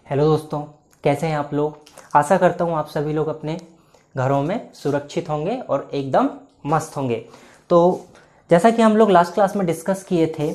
Hello दोस्तों, कैसे हैं आप लोग। आशा करता हूँ आप सभी लोग अपने घरों में सुरक्षित होंगे और एकदम मस्त होंगे। तो जैसा कि हम लोग लास्ट क्लास में डिस्कस किए थे,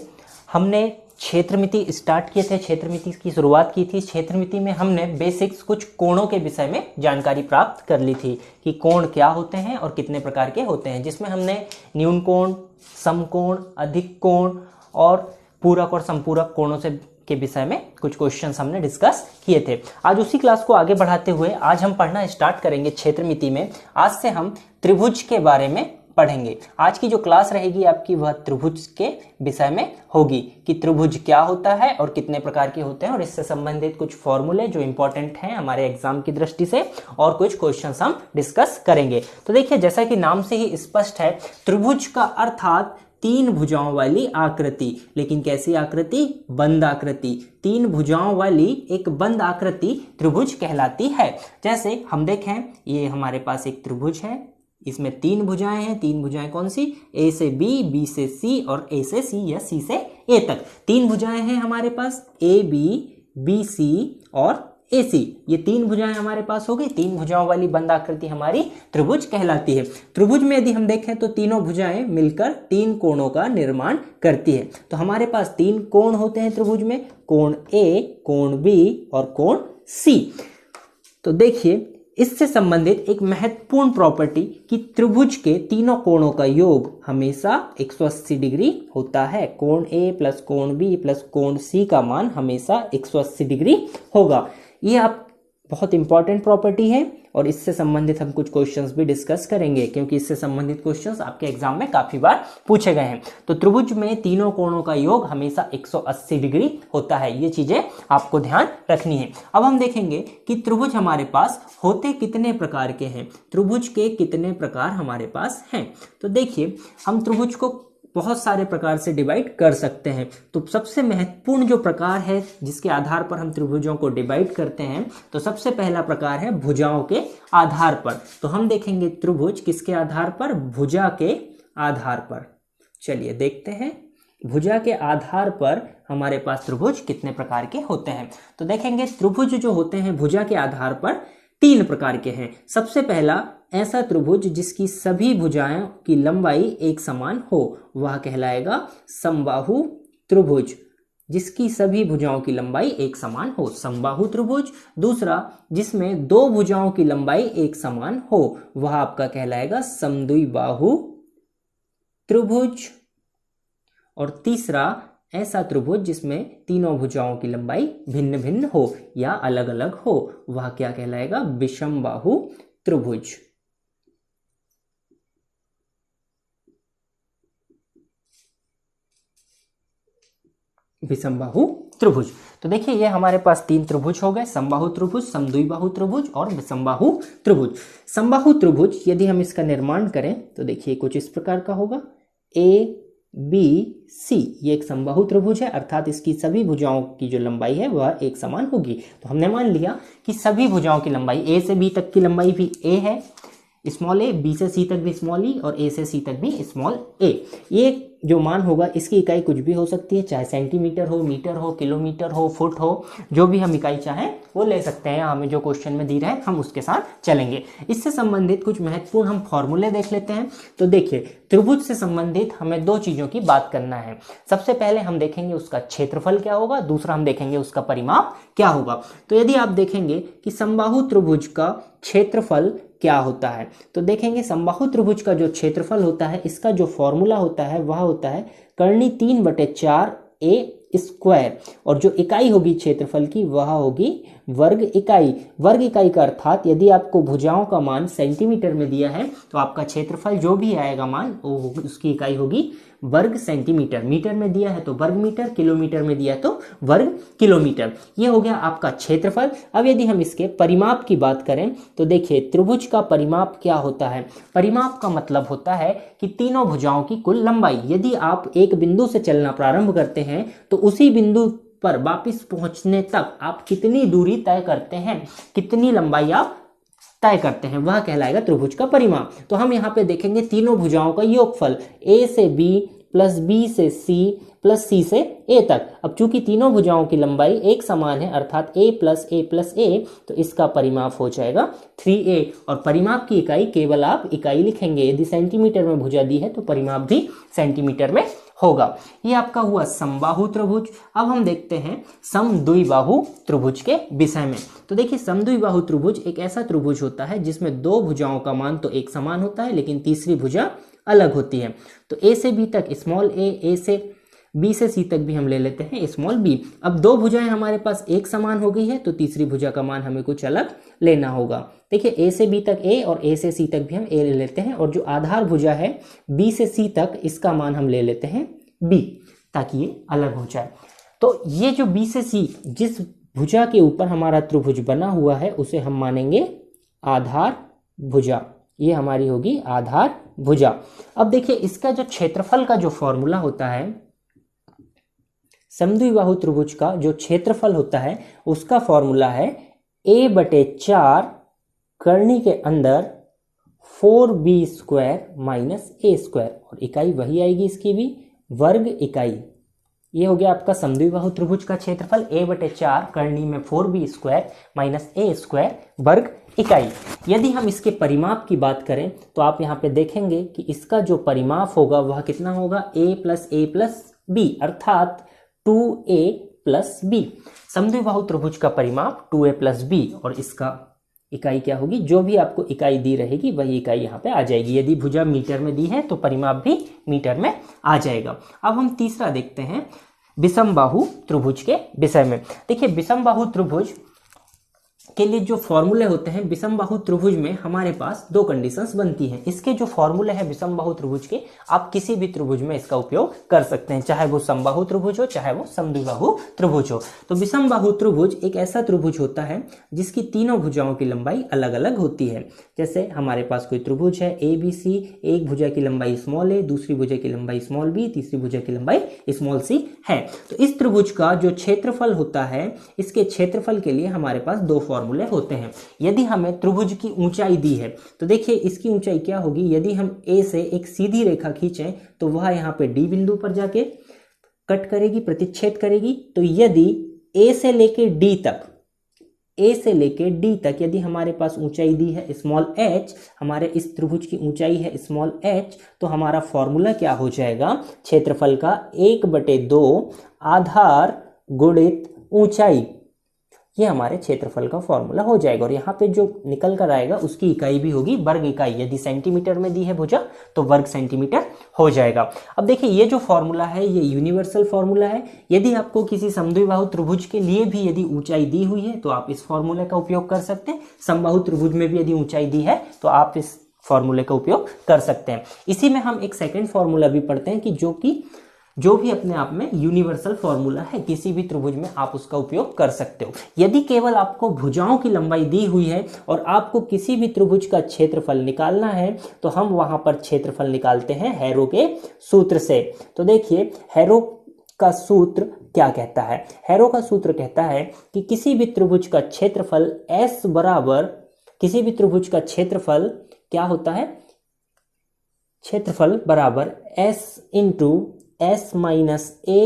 हमने क्षेत्रमिति स्टार्ट किए थे, क्षेत्रमिति की शुरुआत की थी। क्षेत्रमिति में हमने बेसिक्स कुछ कोणों के विषय में जानकारी प्राप्त कर ली थी कि कोण क्या होते हैं और कितने प्रकार के होते हैं, जिसमें हमने न्यून कोण, समकोण, अधिक कोण और पूरक और संपूरक कोणों से के विषय में कुछ क्वेश्चंस हमने डिस्कस किए थे। आज उसी क्लास को आगे बढ़ाते हुए आज हम पढ़ना स्टार्ट करेंगे क्षेत्रमिति में। आज से हम त्रिभुज के बारे में पढ़ेंगे। आज की जो क्लास रहेगी आपकी वह त्रिभुज के विषय में होगी कि त्रिभुज क्या होता है और कितने प्रकार के होते हैं, और इससे संबंधित कुछ फॉर्मूले जो इंपॉर्टेंट हैं हमारे एग्जाम की दृष्टि से, और कुछ क्वेश्चंस हम डिस्कस करेंगे। तो देखिए, जैसा कि नाम से ही स्पष्ट है, त्रिभुज का अर्थात तीन भुजाओं वाली आकृति। लेकिन कैसी आकृति? बंद आकृति। तीन भुजाओं वाली एक बंद आकृति त्रिभुज कहलाती है। जैसे हम देखें, ये हमारे पास एक त्रिभुज है, इसमें तीन भुजाएं हैं। तीन भुजाएं कौन सी? ए से बी, बी से सी और ए से सी या सी से ए तक। तीन भुजाएं हैं हमारे पास, ए बी, बी सी और ए सी। ये तीन भुजाएं हमारे पास हो गई। तीन भुजाओं वाली बंद आकृति हमारी त्रिभुज कहलाती है। त्रिभुज में यदि हम देखें तो तीनों भुजाएं मिलकर तीन कोणों का निर्माण करती है। तो हमारे पास तीन कोण होते हैं त्रिभुज में, कोण ए, कोण बी और कोण सी। तो देखिए, इससे संबंधित एक महत्वपूर्ण प्रॉपर्टी कि त्रिभुज के तीनों कोणों का योग हमेशा 180 डिग्री होता है। कोण ए प्लस कोण बी प्लस कोण सी का मान हमेशा 180 डिग्री होगा। ये आप बहुत इंपॉर्टेंट प्रॉपर्टी है और इससे संबंधित हम कुछ क्वेश्चंस भी डिस्कस करेंगे, क्योंकि इससे संबंधित क्वेश्चंस आपके एग्जाम में काफी बार पूछे गए हैं। तो त्रिभुज में तीनों कोणों का योग हमेशा 180 डिग्री होता है। ये चीजें आपको ध्यान रखनी है। अब हम देखेंगे कि त्रिभुज हमारे पास होते कितने प्रकार के हैं, त्रिभुज के कितने प्रकार हमारे पास हैं। तो देखिए, हम त्रिभुज को बहुत सारे प्रकार से डिवाइड कर सकते हैं। तो सबसे महत्वपूर्ण जो प्रकार है जिसके आधार पर हम त्रिभुजों को डिवाइड करते हैं, तो सबसे पहला प्रकार है भुजाओं के आधार पर। तो हम देखेंगे त्रिभुज किसके आधार पर? भुजा के आधार पर। चलिए देखते हैं भुजा के आधार पर हमारे पास त्रिभुज कितने प्रकार के होते हैं। तो देखेंगे त्रिभुज जो होते हैं भुजा के आधार पर तीन प्रकार के हैं। सबसे पहला, ऐसा त्रिभुज जिसकी सभी भुजाओं की लंबाई एक समान हो, वह कहलाएगा समबाहु त्रिभुज। जिसकी सभी भुजाओं की लंबाई एक समान हो, समबाहु त्रिभुज। दूसरा, जिसमें दो भुजाओं की लंबाई एक समान हो, वह आपका कहलाएगा समद्विबाहु त्रिभुज। और तीसरा, ऐसा त्रिभुज जिसमें तीनों भुजाओं की लंबाई भिन्न भिन्न हो या अलग अलग हो, वह क्या कहलाएगा? विषमबाहु त्रिभुज। विषमबाहु त्रिभुज। तो देखिए, ये हमारे पास तीन त्रिभुज हो गए, समबाहु त्रिभुज, समद्विबाहु त्रिभुज और विषमबाहु त्रिभुज। समबाहु त्रिभुज यदि हम इसका निर्माण करें तो देखिए कुछ इस प्रकार का होगा। ए बी सी, ये एक समबाहु त्रिभुज है, अर्थात इसकी सभी भुजाओं की जो लंबाई है वह एक समान होगी। तो हमने मान लिया कि सभी भुजाओं की लंबाई, ए से बी तक की लंबाई भी ए है, स्मॉल ए, बी से सी तक भी स्मॉल ई और ए से सी तक भी स्मॉल ए। ये जो मान होगा इसकी इकाई कुछ भी हो सकती है, चाहे सेंटीमीटर हो, मीटर हो, किलोमीटर हो, फुट हो, जो भी हम इकाई चाहें वो ले सकते हैं। हमें जो क्वेश्चन में दी रहे हम उसके साथ चलेंगे। इससे संबंधित कुछ महत्वपूर्ण हम फॉर्मूले देख लेते हैं। तो देखिए, त्रिभुज से संबंधित हमें दो चीजों की बात करना है। सबसे पहले हम देखेंगे उसका क्षेत्रफल क्या होगा, दूसरा हम देखेंगे उसका परिमाप क्या होगा। तो यदि आप देखेंगे कि समबाहु त्रिभुज का क्षेत्रफल क्या होता है, तो देखेंगे समबाहु त्रिभुज का जो क्षेत्रफल होता है, इसका जो फॉर्मूला होता है वह होता है कर्णी 3/4 ए स्क्वायर, और जो इकाई होगी क्षेत्रफल की वह होगी वर्ग इकाई। वर्ग इकाई का अर्थात यदि आपको भुजाओं का मान सेंटीमीटर में दिया है तो आपका क्षेत्रफल जो भी आएगा मान वो उसकी इकाई होगी वर्ग सेंटीमीटर। मीटर में दिया है तो वर्ग मीटर, किलोमीटर में दिया है तो वर्ग किलोमीटर। ये हो गया आपका क्षेत्रफल। अब यदि हम इसके परिमाप की बात करें तो देखिए, त्रिभुज का परिमाप क्या होता है? परिमाप का मतलब होता है कि तीनों भुजाओं की कुल लंबाई। यदि आप एक बिंदु से चलना प्रारंभ करते हैं तो उसी बिंदु पर वापिस पहुंचने तक आप कितनी दूरी तय करते हैं, कितनी लंबाई आप तय करते हैं, वह कहलाएगा त्रिभुज का परिमाप। तो हम यहाँ पे देखेंगे तीनों भुजाओं का योगफल, ए से बी प्लस बी से सी प्लस सी से ए तक। अब चूंकि तीनों भुजाओं की लंबाई एक समान है अर्थात a प्लस ए, तो इसका परिमाप हो जाएगा 3a। और परिमाप की इकाई केवल आप इकाई लिखेंगे, यदि सेंटीमीटर में भुजा दी है तो परिमाप भी सेंटीमीटर में होगा। ये आपका हुआ समबाहु त्रिभुज। अब हम देखते हैं समद्विबाहु त्रिभुज के विषय में। तो देखिए समद्विबाहु त्रिभुज एक ऐसा त्रिभुज होता है जिसमें दो भुजाओं का मान तो एक समान होता है लेकिन तीसरी भुजा अलग होती है। तो ए से बी तक स्मॉल ए से बी से सी तक भी हम ले लेते हैं स्मॉल बी। अब दो भुजाएं हमारे पास एक समान हो गई है तो तीसरी भुजा का मान हमें कुछ अलग लेना होगा। देखिए ए से बी तक ए और ए से सी तक भी हम ए ले लेते हैं, और जो आधार भुजा है बी से सी तक इसका मान हम ले लेते हैं बी, ताकि ये अलग हो जाए। तो ये जो बी से सी जिस भुजा के ऊपर हमारा त्रिभुज बना हुआ है उसे हम मानेंगे आधार भुजा। ये हमारी होगी आधार भुजा। अब देखिए इसका जो क्षेत्रफल का जो फॉर्मूला होता है, समद्विबाहु त्रिभुज का जो क्षेत्रफल होता है उसका फॉर्मूला है a/4 कर्णी के अंदर 4b² माइनस a², और इकाई वही आएगी इसकी भी, वर्ग इकाई। ये हो गया आपका समद्विबाहु त्रिभुज का क्षेत्रफल a/4 कर्णी में 4b² माइनस a² वर्ग इकाई। यदि हम इसके परिमाप की बात करें तो आप यहाँ पे देखेंगे कि इसका जो परिमाप होगा वह कितना होगा, a प्लस b अर्थात 2a प्लस b। समद्विबाहु त्रिभुज का परिमाप 2a प्लस b, और इसका इकाई क्या होगी, जो भी आपको इकाई दी रहेगी वही इकाई यहाँ पे आ जाएगी। यदि भुजा मीटर में दी है तो परिमाप भी मीटर में आ जाएगा। अब हम तीसरा देखते हैं विषमबाहु त्रिभुज के विषय में। देखिए विषमबाहु त्रिभुज के लिए जो फॉर्मूले होते हैं, विषमबाहु त्रिभुज में हमारे पास दो कंडीशंस बनती हैं। इसके जो फॉर्मूले हैं विषमबाहु त्रिभुज के, आप किसी भी त्रिभुज में इसका उपयोग कर सकते हैं, चाहे वो समबाहु त्रिभुज हो चाहे वो समद्विबाहु त्रिभुज हो। तो विषमबाहु त्रिभुज एक ऐसा त्रिभुज होता है जिसकी तीनों भुजाओं की लंबाई अलग अलग होती है। जैसे हमारे पास कोई त्रिभुज है ABC, एक भुजा की लंबाई स्मॉल a, दूसरी भुजा की लंबाई स्मॉल b, तीसरी भुजा की लंबाई स्मॉल c है। तो इस त्रिभुज का जो क्षेत्रफल होता है, इसके क्षेत्रफल के लिए हमारे पास दो फॉर्मूले होते हैं। यदि हमें त्रिभुज की ऊंचाई दी है तो देखिए इसकी ऊंचाई क्या होगी, यदि हम A से एक सीधी रेखा खींचें तो वह यहाँ पे D बिंदु पर जाके कट करेगी, प्रतिच्छेद करेगी। तो यदि A से लेके D तक यदि हमारे पास ऊंचाई दी है स्मॉल h, हमारे इस त्रिभुज की ऊंचाई है स्मॉल h, तो हमारा फॉर्मूला क्या हो जाएगा, क्षेत्रफल का 1/2 आधार गुणित ऊंचाई। ये हमारे क्षेत्रफल का फॉर्मूला हो जाएगा। और यहाँ पे जो निकल कर आएगा उसकी इकाई भी होगी वर्ग इकाई। यदि सेंटीमीटर में दी है भुजा तो वर्ग सेंटीमीटर हो जाएगा। अब देखिए ये जो फॉर्मूला है ये यूनिवर्सल फॉर्मूला है। यदि आपको किसी समद्विबाहु त्रिभुज के लिए भी यदि ऊंचाई दी हुई है तो आप इस फॉर्मूले का उपयोग कर सकते हैं। समबाहु त्रिभुज में भी यदि ऊंचाई दी है तो आप इस फॉर्मूले का उपयोग कर सकते हैं। इसी में हम एक सेकेंड फॉर्मूला भी पढ़ते हैं कि जो भी अपने आप में यूनिवर्सल फॉर्मूला है, किसी भी त्रिभुज में आप उसका उपयोग कर सकते हो। यदि केवल आपको भुजाओं की लंबाई दी हुई है और आपको किसी भी त्रिभुज का क्षेत्रफल निकालना है तो हम वहां पर क्षेत्रफल निकालते हैं हैरो के सूत्र से। तो देखिए हैरो का सूत्र क्या कहता है, हैरो का सूत्र कहता है कि किसी भी त्रिभुज का क्षेत्रफल S बराबर, किसी भी त्रिभुज का क्षेत्रफल क्या होता है, क्षेत्रफल बराबर S into S minus A,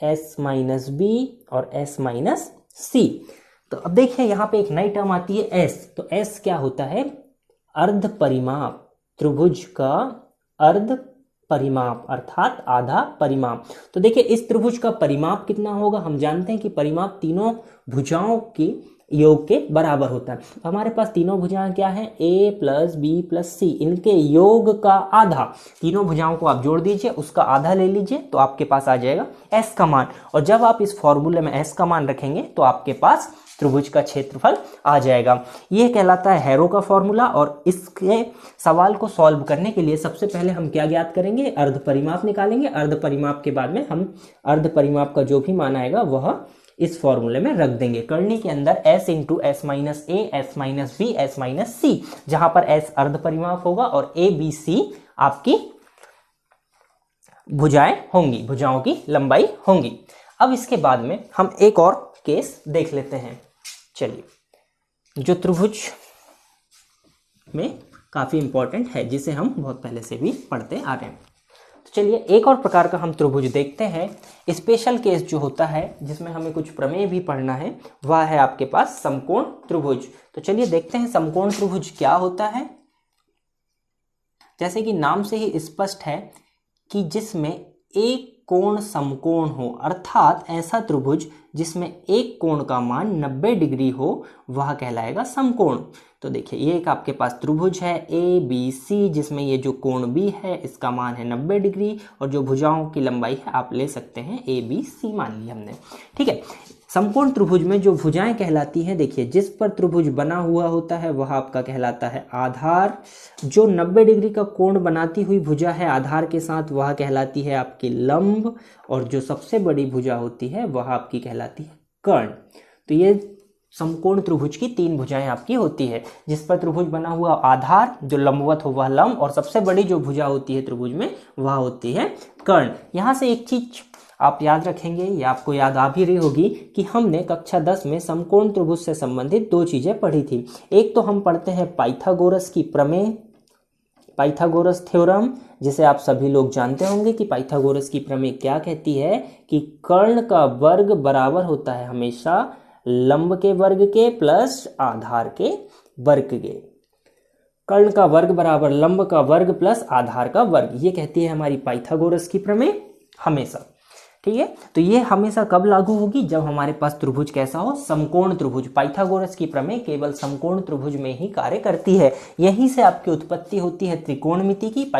S minus B और S माइनस C। तो अब देखिए यहाँ पे एक नई टर्म आती है S। तो S क्या होता है, अर्ध परिमाप, त्रिभुज का अर्ध परिमाप अर्थात आधा परिमाप। तो देखिए इस त्रिभुज का परिमाप कितना होगा, हम जानते हैं कि परिमाप तीनों भुजाओं की योग के बराबर होता है। तो हमारे पास तीनों भुजाएं क्या हैं, A plus B plus C, इनके योग का आधा, तीनों भुजाओं को आप जोड़ दीजिए, उसका आधा ले लीजिए तो आपके पास आ जाएगा S का मान। और जब आप इस फॉर्मूले में S का मान रखेंगे तो आपके पास त्रिभुज का क्षेत्रफल आ जाएगा। यह कहलाता है हैरो का फॉर्मूला। और इसके सवाल को सॉल्व करने के लिए सबसे पहले हम क्या ज्ञात करेंगे, अर्ध परिमाप निकालेंगे। अर्ध परिमाप के बाद में हम अर्ध परिमाप का जो भी मान आएगा वह इस फॉर्मूले में रख देंगे। कर्णी के अंदर S into S minus A, S minus B, S minus C, जहां पर S अर्ध परिमाप होगा और A, B, C आपकी भुजाएं होंगी, भुजाओं की लंबाई होंगी। अब इसके बाद में हम एक और केस देख लेते हैं। चलिए, जो त्रिभुज में काफी इंपॉर्टेंट है, जिसे हम बहुत पहले से भी पढ़ते आ रहे हैं। तो चलिए एक और प्रकार का हम त्रिभुज देखते हैं। स्पेशल केस जो होता है जिसमें हमें कुछ प्रमेय भी पढ़ना है, वह है आपके पास समकोण त्रिभुज। तो चलिए देखते हैं समकोण त्रिभुज क्या होता है। जैसे कि नाम से ही स्पष्ट है कि जिसमें एक कोण समकोण हो, अर्थात ऐसा त्रिभुज जिसमें एक कोण का मान 90 डिग्री हो, वह कहलाएगा समकोण। तो देखिए ये एक आपके पास त्रिभुज है ए बी सी, जिसमें ये जो कोण बी है इसका मान है 90 डिग्री और जो भुजाओं की लंबाई है आप ले सकते हैं ए बी सी मान ली हमने। ठीक है, समकोण त्रिभुज में जो भुजाएं कहलाती हैं, देखिए जिस पर त्रिभुज बना हुआ होता है वह आपका कहलाता है आधार। जो 90 डिग्री का कोण बनाती हुई भुजा है आधार के साथ, वह कहलाती है आपकी लंब। और जो सबसे बड़ी भुजा होती है वह आपकी कहलाती है कर्ण। तो ये समकोण त्रिभुज की 3 भुजाएं आपकी होती है। जिस पर त्रिभुज बना हुआ आधार, जो लंबवत हो वह लंब, और सबसे बड़ी जो भुजा होती है त्रिभुज में वह होती है कर्ण। यहां से एक चीज आप याद रखेंगे, या आपको याद आ भी रही होगी कि हमने कक्षा 10 में समकोण त्रिभुज से संबंधित 2 चीजें पढ़ी थी। एक तो हम पढ़ते हैं पाइथागोरस की प्रमेय, पाइथागोरस थ्योरम, जिसे आप सभी लोग जानते होंगे कि पाइथागोरस की प्रमेय क्या कहती है कि कर्ण का वर्ग बराबर होता है हमेशा लंब के वर्ग के प्लस आधार के वर्ग के। कर्ण का वर्ग बराबर लंब का वर्ग प्लस आधार का वर्ग, ये कहती है हमारी पाइथागोरस की प्रमेय हमेशा। ठीक है, तो ये हमेशा कब लागू होगी, जब हमारे पास त्रिभुज कैसा हो, समकोण त्रिभुज। पाइथागोरस की प्रमेय केवल समकोण त्रिभुज में ही कार्य करती है। यहीं से आपकी उत्पत्ति होती है त्रिकोणमिति की,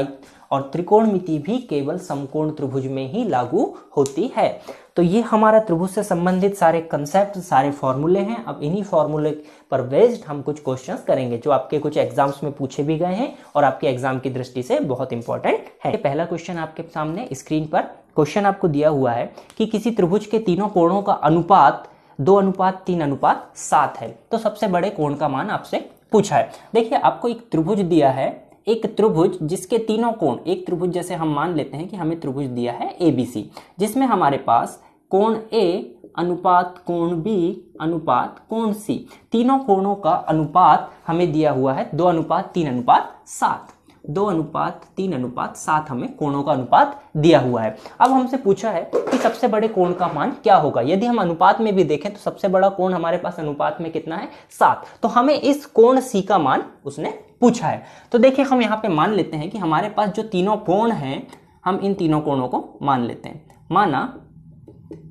और त्रिकोणमिति भी केवल समकोण त्रिभुज में ही लागू होती है। तो ये हमारा त्रिभुज से संबंधित सारे कंसेप्ट, सारे फॉर्मूले हैं। अब इन्हीं फॉर्मूले पर बेस्ड हम कुछ क्वेश्चंस करेंगे जो आपके कुछ एग्जाम्स में पूछे भी गए हैं और आपके एग्जाम की दृष्टि से बहुत इंपॉर्टेंट है। पहला क्वेश्चन आपके सामने स्क्रीन पर क्वेश्चन आपको दिया हुआ है कि किसी त्रिभुज के तीनों कोणों का अनुपात 2:3:7 है। तो सबसे बड़े कोण का मान आपसे पूछा है। देखिए आपको एक त्रिभुज दिया है, एक त्रिभुज जिसके तीनों कोण, एक त्रिभुज जैसे हम मान लेते हैं कि हमें त्रिभुज दिया है ABC, जिसमें हमारे पास कोण A अनुपात कोण B अनुपात कोण C, तीनों कोणों का अनुपात हमें दिया हुआ है 2:3:7। 2:3:7 हमें कोणों का अनुपात दिया हुआ है। अब हमसे पूछा है कि सबसे बड़े कोण का मान क्या होगा। यदि हम अनुपात में भी देखें तो सबसे बड़ा कोण हमारे पास अनुपात में कितना है, 7। तो हमें इस कोण C का मान उसने पूछा है। तो देखिए हम यहाँ पे मान लेते हैं कि हमारे पास जो तीनों कोण हैं, हम इन तीनों कोणों को मान लेते हैं। माना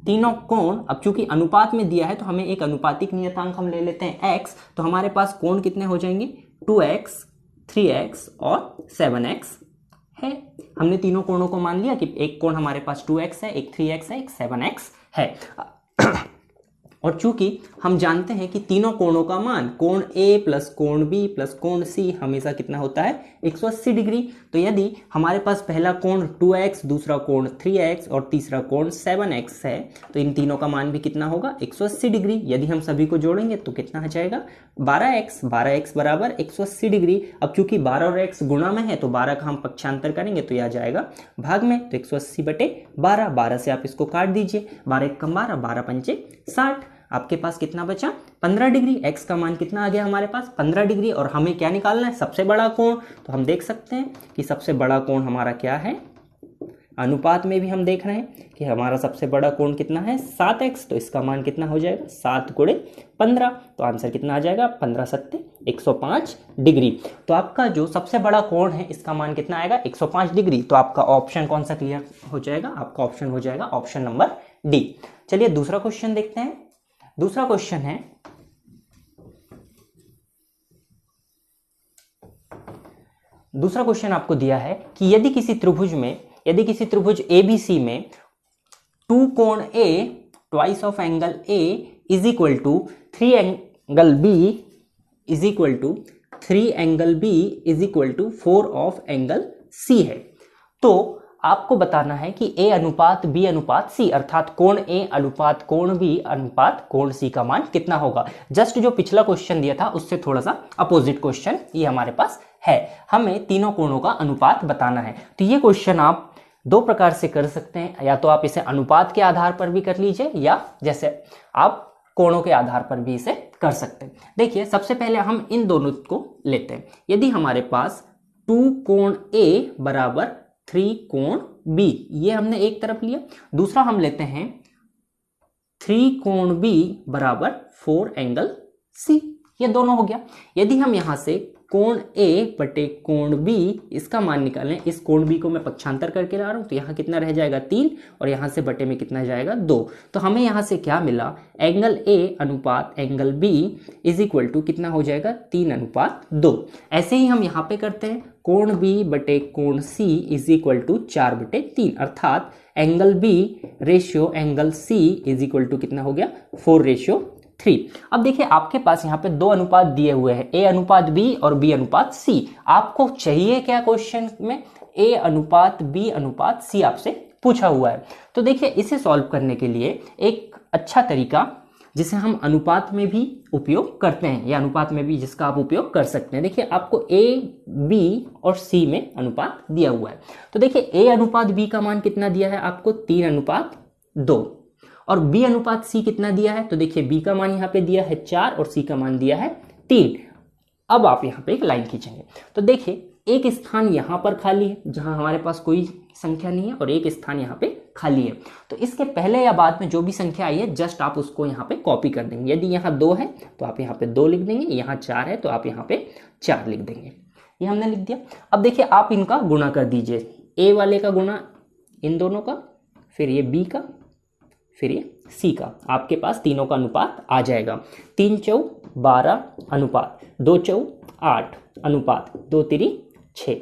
तीनों कोण, अब चूंकि अनुपात में दिया है तो हमें एक अनुपातिक नियतांक हम ले लेते हैं x। तो हमारे पास कोण कितने हो जाएंगे, 2x 3x और 7x है। हमने तीनों कोणों को मान लिया कि एक कोण हमारे पास 2x है, एक 3x है, एक 7x है। और चूंकि हम जानते हैं कि तीनों कोणों का मान कोण A प्लस कोण B प्लस कोण C हमेशा कितना होता है, 180 डिग्री। तो यदि हमारे पास पहला कोण 2x, दूसरा कोण 3x और तीसरा कोण 7x है, तो इन तीनों का मान भी कितना होगा, 180 डिग्री। यदि हम सभी को जोड़ेंगे तो कितना आ जाएगा, 12x बराबर 180 डिग्री। अब चूंकि 12 और x गुणा में है तो 12 का हम पक्षांतर करेंगे तो यह आ जाएगा भाग में, तो 180/12। 12 से आप इसको काट दीजिए, 12 × 12, 12 × 60। आपके पास कितना बचा, 15 डिग्री। x का मान कितना आ गया हमारे पास, 15 डिग्री। और हमें क्या निकालना है, सबसे बड़ा कोण। तो हम देख सकते हैं कि सबसे बड़ा कोण हमारा क्या है, अनुपात में भी हम देख रहे हैं कि हमारा सबसे बड़ा कोण कितना है, 7x। तो इसका मान कितना हो जाएगा, 7 × 15। तो आंसर कितना आ जाएगा, 15 7 105 डिग्री। तो आपका जो सबसे बड़ा कोण है इसका मान कितना आएगा, 105 डिग्री। तो आपका ऑप्शन कौन सा क्लियर हो जाएगा, आपका ऑप्शन हो जाएगा ऑप्शन नंबर डी। चलिए दूसरा क्वेश्चन देखते हैं। दूसरा क्वेश्चन है, दूसरा क्वेश्चन आपको दिया है कि यदि किसी त्रिभुज ABC में 2 कोण A twice of angle A is equal to 3 angle B is equal to 3 angle B is equal to 4 of angle C है, तो आपको बताना है कि A अनुपात B अनुपात C, अर्थात कोण A अनुपात कोण B अनुपात कोण C का मान कितना होगा। जस्ट जो पिछला क्वेश्चन दिया था उससे थोड़ा सा अपोजिट क्वेश्चन ये हमारे पास है। हमें तीनों कोणों का अनुपात बताना है। तो ये क्वेश्चन आप 2 प्रकार से कर सकते हैं, या तो आप इसे अनुपात के आधार पर भी कर लीजिए, या जैसे आप कोणों के आधार पर भी इसे कर सकते हैं। देखिए सबसे पहले हम इन दोनों को लेते हैं। यदि हमारे पास 2 कोण A बराबर 3 कोण बी, ये हमने एक तरफ लिया। दूसरा हम लेते हैं 3 कोण बी बराबर 4 एंगल सी, ये दोनों हो गया। यदि हम यहां से कोण ए बटे कोण बी इसका मान निकालें, इस कोण बी को मैं पक्षांतर करके ला रहा हूं, तो यहाँ कितना रह जाएगा 3 और यहाँ से बटे में कितना जाएगा 2। तो हमें यहाँ से क्या मिला, एंगल ए अनुपात angle B is equal to कितना हो जाएगा 3:2। ऐसे ही हम यहाँ पे करते हैं, कोण बी बटे कोण सी इज इक्वल टू 4/3, अर्थात angle B ratio angle C is equal to कितना हो गया 4:3। अब देखिए आपके पास यहाँ पे दो अनुपात दिए हुए हैं, ए अनुपात बी और बी अनुपात सी। आपको चाहिए क्या क्वेश्चन में, ए अनुपात बी अनुपात सी आपसे पूछा हुआ है। तो देखिए इसे सॉल्व करने के लिए एक अच्छा तरीका जिसे हम अनुपात में भी उपयोग करते हैं, या अनुपात में भी जिसका आप उपयोग कर सकते हैं। देखिए आपको ए बी और सी में अनुपात दिया हुआ है, तो देखिए ए अनुपात बी का मान कितना दिया है आपको 3:2 और बी अनुपात सी कितना दिया है, तो देखिए बी का मान यहाँ पे दिया है 4 और सी का मान दिया है 3। अब आप यहाँ पे एक लाइन खींचेंगे तो देखिए एक स्थान यहाँ पर खाली है जहां हमारे पास कोई संख्या नहीं है और एक स्थान यहाँ पे खाली है। तो इसके पहले या बाद में जो भी संख्या आई है जस्ट आप उसको यहाँ पे कॉपी कर देंगे। यदि यहाँ 2 है तो आप यहाँ पे 2 लिख देंगे, यहाँ 4 है तो आप यहाँ पे 4 लिख देंगे। ये हमने लिख दिया। अब देखिए आप इनका गुणा कर दीजिए, ए वाले का गुणा इन दोनों का, फिर ये बी का, फिर ये सी का, आपके पास तीनों का अनुपात आ जाएगा। 3 चौक 12 अनुपात 2 चौक 8 अनुपात 2 तिरी 6।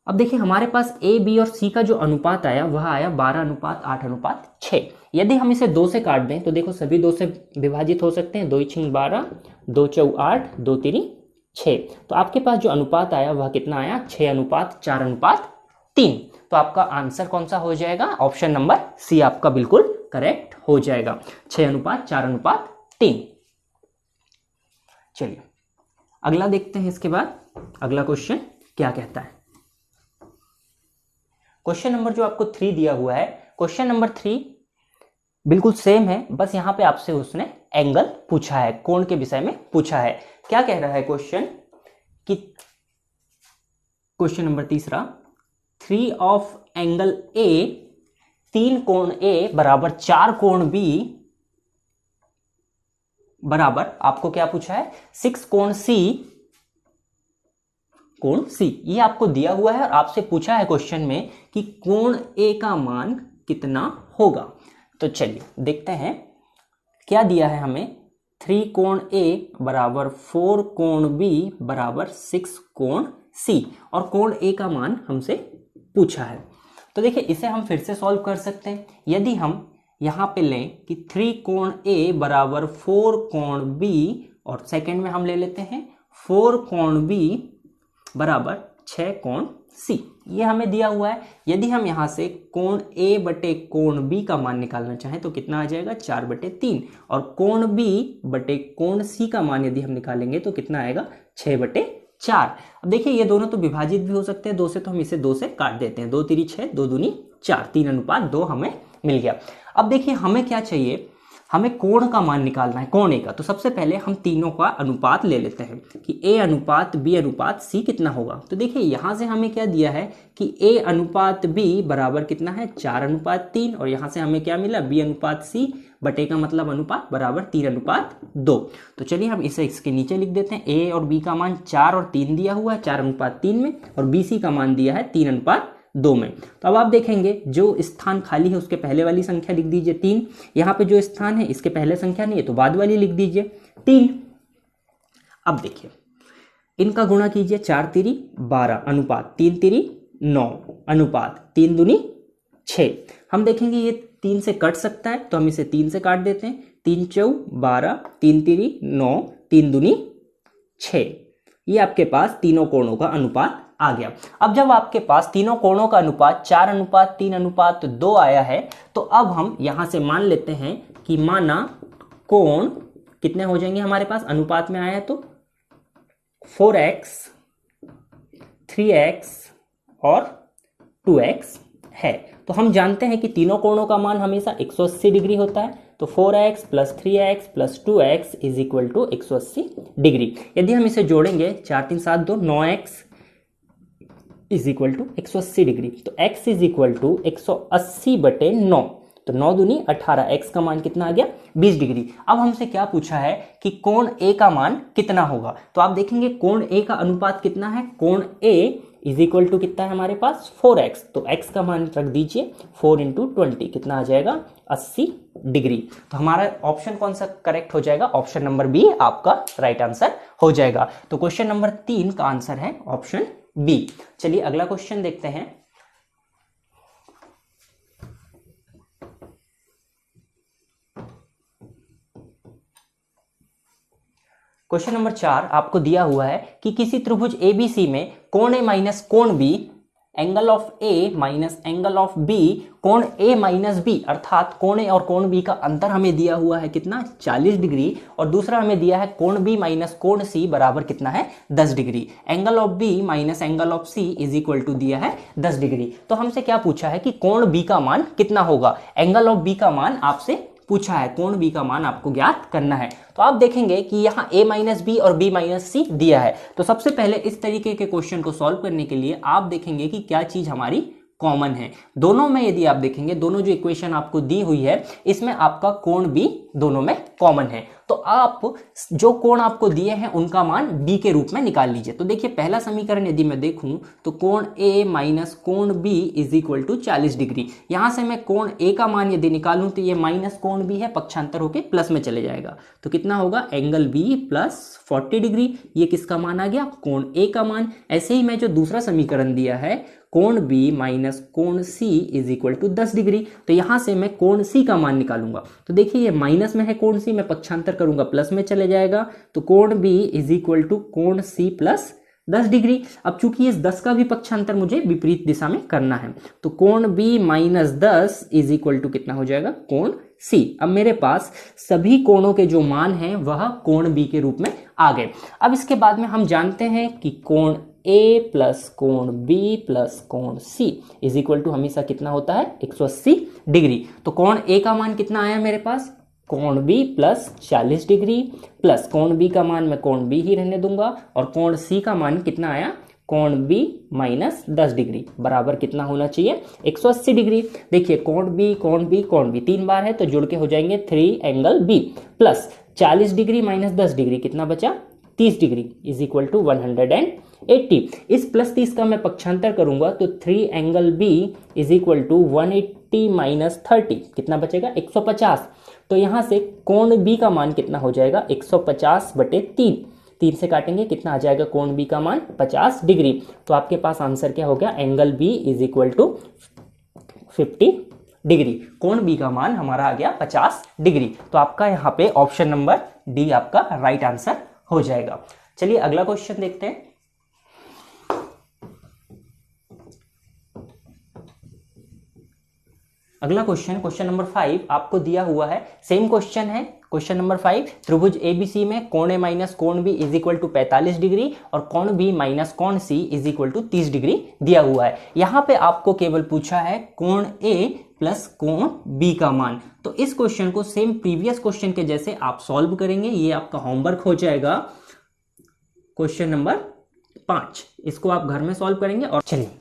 अब देखिए हमारे पास ए बी और सी का जो अनुपात आया वह आया 12:8:6। यदि हम इसे 2 से काट दें तो देखो सभी 2 से विभाजित हो सकते हैं, 2 × 12 2 चौक 8 2 तिरी 6। तो आपके पास जो अनुपात आया वह कितना आया 6:4:3। तो आपका आंसर कौन सा हो जाएगा, ऑप्शन नंबर सी आपका बिल्कुल करेक्ट हो जाएगा, 6:4:3। चलिए अगला देखते हैं। इसके बाद अगला क्वेश्चन क्या कहता है। क्वेश्चन नंबर जो आपको 3 दिया हुआ है, क्वेश्चन नंबर 3 बिल्कुल सेम है, बस यहां पे आपसे उसने एंगल पूछा है, कोण के विषय में पूछा है। क्या कह रहा है क्वेश्चन कि question number 3 3 of angle A, 3 कोण ए बराबर 4 कोण बी बराबर आपको क्या पूछा है 6 कोण सी, कोण सी ये आपको दिया हुआ है और आपसे पूछा है क्वेश्चन में कि कोण ए का मान कितना होगा। तो चलिए देखते हैं क्या दिया है हमें, 3 कोण ए बराबर 4 कोण बी बराबर 6 कोण सी, और कोण ए का मान हमसे पूछा है। तो देखिए इसे हम फिर से सॉल्व कर सकते हैं। यदि हम यहां पे लें कि 3 कोण ए बराबर 4 कोण बी, और सेकंड में हम ले लेते हैं 4 कोण बी बराबर 6 कोण सी, ये हमें दिया हुआ है। यदि हम यहां से कोण ए बटे कोण बी का मान निकालना चाहें तो कितना आ जाएगा 4/3, और कोण बी बटे कोण सी का मान यदि हम निकालेंगे तो कितना आएगा 6/4। अब देखिए ये दोनों तो विभाजित भी हो सकते हैं 2 से, तो हम इसे 2 से काट देते हैं, 2 तिरी 6 2 दूनी 4, 3:2 हमें मिल गया। अब देखिए हमें क्या चाहिए, हमें कोण का मान निकालना है, कोण ए का। तो सबसे पहले हम तीनों का अनुपात ले लेते हैं कि ए अनुपात बी अनुपात सी कितना होगा। तो देखिए यहां से हमें क्या दिया है कि ए अनुपात बी बराबर कितना है 4:3, और यहां से हमें क्या मिला बी अनुपात सी बटे का मतलब अनुपात बराबर 3:2। तो चलिए हम इसे इसके नीचे लिख देते हैं। ए और बी का मान 4 और 3 दिया हुआ है 4:3 में, और बी सी का मान दिया है 3:2 में। तो अब आप देखेंगे जो स्थान खाली है उसके पहले वाली संख्या लिख दीजिए 3, यहाँ पे जो स्थान है इसके पहले संख्या नहीं है तो बाद वाली लिख दीजिए 3। अब देखिए इनका गुणा कीजिए, 4 तिरी 12 अनुपात 3 तिरी 9 अनुपात 3 दूनी 6। हम देखेंगे ये 3 से कट सकता है तो हम इसे 3 से काट देते हैं, 3 चौक 12 3 तिरी 9 3 दूनी 6। ये आपके पास तीनों कोणों का अनुपात आ गया। अब जब आपके पास तीनों कोणों का अनुपात 4:3:2 आया है तो अब हम यहां से मान लेते हैं कि माना कोण कितने हो जाएंगे हमारे पास, अनुपात में आया है तो 4x 3x और 2x है। तो हम जानते हैं कि तीनों कोणों का मान हमेशा 180 डिग्री होता है, तो 4x + 3x + 2x = 180 डिग्री। यदि हम इसे जोड़ेंगे 4 3 7 2 9x is equal to 180 degree. तो x इज इक्वल टू 180/9, तो 9 दूनी 18, x का मान कितना आ गया 20 डिग्री। अब हमसे क्या पूछा है कि कोण A का मान कितना होगा। तो आप देखेंगे कोण A का अनुपात कितना है, कोण A इज इक्वल टू कितना है हमारे पास 4x, तो x का मान रख दीजिए 4 × 20 कितना आ जाएगा 80 डिग्री। तो हमारा ऑप्शन कौन सा करेक्ट हो जाएगा, ऑप्शन नंबर बी आपका राइट आंसर हो जाएगा। तो क्वेश्चन नंबर 3 का आंसर है ऑप्शन बी। चलिए अगला क्वेश्चन देखते हैं। क्वेश्चन नंबर 4 आपको दिया हुआ है कि किसी त्रिभुज ABC में कोण A माइनस कोण B, angle of A minus angle of B, कोण A माइनस B, अर्थात कोण A और कोण B का अंतर हमें दिया हुआ है कितना 40 डिग्री, और दूसरा हमें दिया है कोण B माइनस कोण C बराबर कितना है 10 degree. Angle of B minus angle of C is equal to दिया है 10 डिग्री। तो हमसे क्या पूछा है कि कोण B का मान कितना होगा, एंगल ऑफ B का मान आपसे पूछा है, कोण B का मान आपको ज्ञात करना है। तो आप देखेंगे कि यहाँ A माइनस बी और B माइनस C दिया है। तो सबसे पहले इस तरीके के क्वेश्चन को सॉल्व करने के लिए आप देखेंगे कि क्या चीज हमारी कॉमन है। दोनों में यदि आप देखेंगे, दोनों जो इक्वेशन आपको दी हुई है इसमें आपका कोण B दोनों में कॉमन है। तो आप जो कोण आपको दिए हैं उनका मान B के रूप में निकाल लीजिए। तो देखिए पहला समीकरण यदि मैं देखूं तो कोण A माइनस कोण B is equal to 40 degree. यहां से मैं कोण A का मान यदि निकालूं तो ये माइनस कोण B है, पक्षांतर होके प्लस में चले जाएगा, तो कितना होगा एंगल B प्लस 40 डिग्री। ये किसका मान आ गया, कोण A का मान। ऐसे ही मैं जो दूसरा समीकरण दिया है कोण B माइनस कोण C is equal to 10 degree, तो यहां से मैं कोण C का मान निकालूंगा। तो देखिए ये माइनस में है कोण C, मैं पक्षांतर करूंगा प्लस में चले जाएगा, तो कोण B इज इक्वल टू कोण C प्लस 10 डिग्री। अब चूंकि इस 10 का भी पक्षांतर मुझे विपरीत दिशा में करना है, तो कोण B minus 10 is equal to कितना हो जाएगा कोण C। अब मेरे पास सभी कोणों के जो मान हैं वह कोण B के रूप में आ गए। अब इसके बाद में हम जानते हैं कि कोण A प्लस कोण B प्लस कोण C इज इक्वल टू हमेशा कितना होता है 180 डिग्री। तो कोण A का मान कितना आया मेरे पास, कोण B प्लस 40 डिग्री, प्लस कोण B का मान मैं कोण B ही रहने दूंगा, और कोण C का मान कितना आया कोण B माइनस 10 डिग्री बराबर कितना होना चाहिए 180 डिग्री। देखिए कोण B तीन बार है तो जुड़ के हो जाएंगे 3 angle B, plus 40 degree minus 10 degree कितना बचा 30 डिग्री इज इक्वल टू 180। इस प्लस 30 का मैं पक्षांतर करूंगा तो 3 angle B is equal to 180 minus 30 कितना बचेगा 150। तो यहां से कोण B का मान कितना हो जाएगा 150/3, 3 से काटेंगे कितना आ जाएगा कोण B का मान 50 डिग्री। तो आपके पास आंसर क्या हो गया, angle B is equal to 50 degree. कोण B का मान हमारा आ गया 50 डिग्री। तो आपका यहाँ पे ऑप्शन नंबर डी आपका राइट आंसर हो जाएगा। चलिए अगला क्वेश्चन देखते हैं। अगला क्वेश्चन नंबर 5 आपको दिया हुआ है, सेम क्वेश्चन है क्वेश्चन नंबर 5। त्रिभुज ABC में कोण A माइनस कोण B is equal to 45 degree और कोण B माइनस कोण C is equal to 30 degree दिया हुआ है। यहाँ पे आपको केवल पूछा है कोण A प्लस कोण B का मान। तो इस क्वेश्चन को सेम प्रीवियस क्वेश्चन के जैसे आप सॉल्व करेंगे, ये आपका होमवर्क हो जाएगा क्वेश्चन नंबर 5। इसको आप घर में सॉल्व करेंगे। और चलिए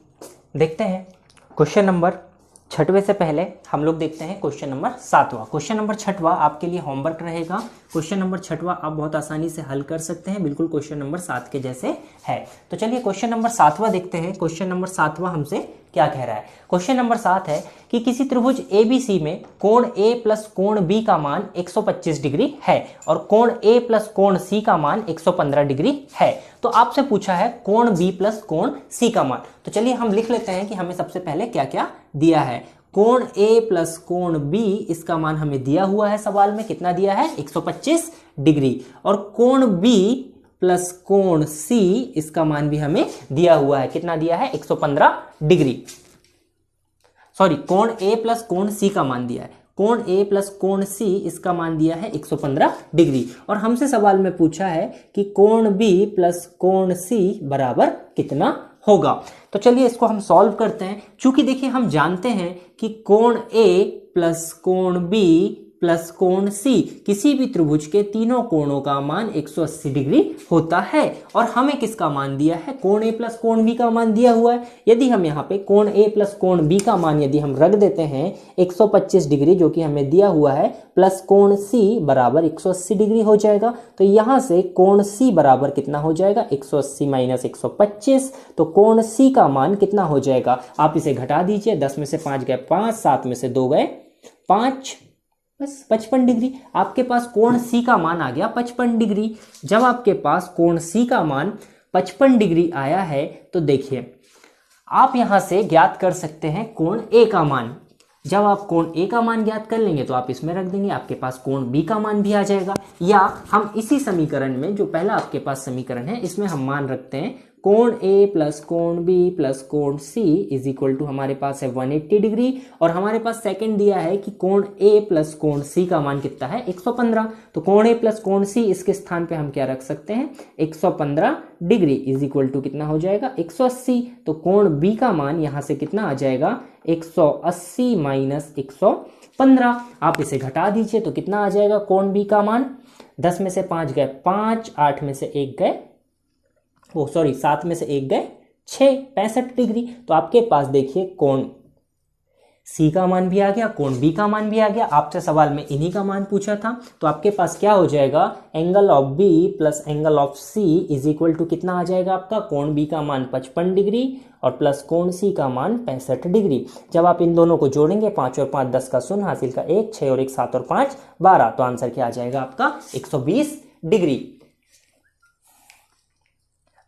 देखते हैं क्वेश्चन नंबर 6वें से पहले हम लोग देखते हैं क्वेश्चन नंबर 7वां। क्वेश्चन नंबर 6वां आपके लिए होमवर्क रहेगा। क्वेश्चन नंबर 6वां आप बहुत आसानी से हल कर सकते हैं, बिल्कुल क्वेश्चन नंबर 7 के जैसे है। तो चलिए क्वेश्चन नंबर 7वां देखते हैं। क्वेश्चन नंबर 7वां हमसे क्या कह रहा है। क्वेश्चन नंबर 7 है कि किसी त्रिभुज ABC में कोण A प्लस कोण B का मान 125 डिग्री है और कोण A प्लस कोण C का मान 115 डिग्री है। तो आपसे पूछा है कोण B प्लस कोण C का मान। तो चलिए हम लिख लेते हैं कि हमें सबसे पहले क्या क्या दिया है। कोण A प्लस कोण B इसका मान हमें दिया हुआ है, सवाल में कितना दिया है 125 डिग्री, और कोण B प्लस कोण C इसका मान भी हमें दिया हुआ है, कितना दिया है 115 डिग्री। सॉरी, कोण A प्लस कोण C का मान दिया है, कोण A प्लस कोण C इसका मान दिया है 115 डिग्री, और हमसे सवाल में पूछा है कि कोण B प्लस कोण C बराबर कितना होगा। तो चलिए इसको हम सॉल्व करते हैं। चूंकि देखिए हम जानते हैं कि कोण A प्लस कोण B प्लस कोण सी, किसी भी त्रिभुज के तीनों कोणों का मान 180 डिग्री होता है। और हमें किसका मान दिया है, कोण ए प्लस कोण बी का मान दिया हुआ है। यदि हम यहाँ पे कोण ए प्लस कोण बी का मान यदि हम रख देते हैं 125 डिग्री जो कि हमें दिया हुआ है, प्लस कोण सी बराबर 180 डिग्री हो जाएगा। तो यहाँ से कोण सी बराबर कितना हो जाएगा, 180 माइनस 125, तो कोण सी का मान कितना हो जाएगा, आप इसे घटा दीजिए, 10 में से 5 गए 5, 7 में से 2 गए 5, बस 55 डिग्री। आपके पास कोण सी का मान आ गया 55 डिग्री। जब आपके पास कोण सी का मान 55 डिग्री आया है तो देखिए आप यहां से ज्ञात कर सकते हैं कोण ए का मान। जब आप कोण ए का मान ज्ञात कर लेंगे तो आप इसमें रख देंगे, आपके पास कोण बी का मान भी आ जाएगा। या हम इसी समीकरण में, जो पहला आपके पास समीकरण है, इसमें हम मान रखते हैं कोण ए प्लस कोण बी प्लस कोण सी इज इक्वल टू हमारे पास है 180 डिग्री। और हमारे पास सेकंड दिया है कि कोण ए प्लस कोण सी का मान कितना है, 115। तो कोण ए प्लस कोण सी, इसके स्थान पे हम क्या रख सकते हैं, 115 डिग्री इज इक्वल टू कितना हो जाएगा, 180। तो कोण बी का मान यहां से कितना आ जाएगा, 180 माइनस 115। आप इसे घटा दीजिए तो कितना आ जाएगा कोण बी का मान, 10 में से 5 गए 5, 8 में से 1 गए 7 में से 1 गए 6, 65 डिग्री। तो आपके पास देखिए कोण सी का मान भी आ गया, कोण बी का मान भी आ गया। आपसे सवाल में इन्हीं का मान पूछा था। तो आपके पास क्या हो जाएगा, angle of B plus angle of C is equal to कितना आ जाएगा आपका, कोण बी का मान 55 डिग्री और प्लस कोण सी का मान 65 डिग्री। जब आप इन दोनों को जोड़ेंगे 5 और 5 10 का शून्य, हासिल का 1, 6 और 1 7 और 5 12, तो आंसर क्या आ जाएगा आपका 120 डिग्री।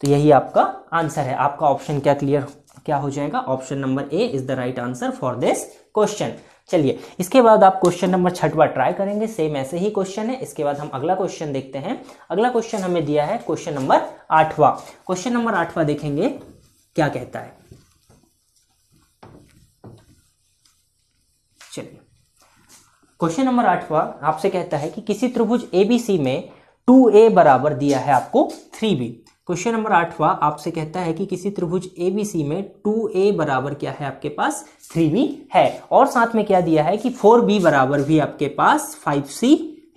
तो यही आपका आंसर है। आपका ऑप्शन क्या हो जाएगा, option number A is the right answer for this question. चलिए इसके बाद आप क्वेश्चन नंबर 6वां ट्राई करेंगे, सेम ऐसे ही क्वेश्चन है। इसके बाद हम अगला क्वेश्चन देखते हैं। अगला क्वेश्चन हमें दिया है क्वेश्चन नंबर 8वां। क्वेश्चन नंबर 8वां देखेंगे क्या कहता है। चलिए क्वेश्चन नंबर 8वां आपसे कहता है कि किसी त्रिभुज एबीसी में 2a बराबर दिया है आपको 3b। क्वेश्चन नंबर 8वां आपसे कहता है कि किसी त्रिभुज एबीसी में 2a बराबर क्या है आपके पास 3b है, और साथ में क्या दिया है कि 4b बराबर भी आपके पास 5c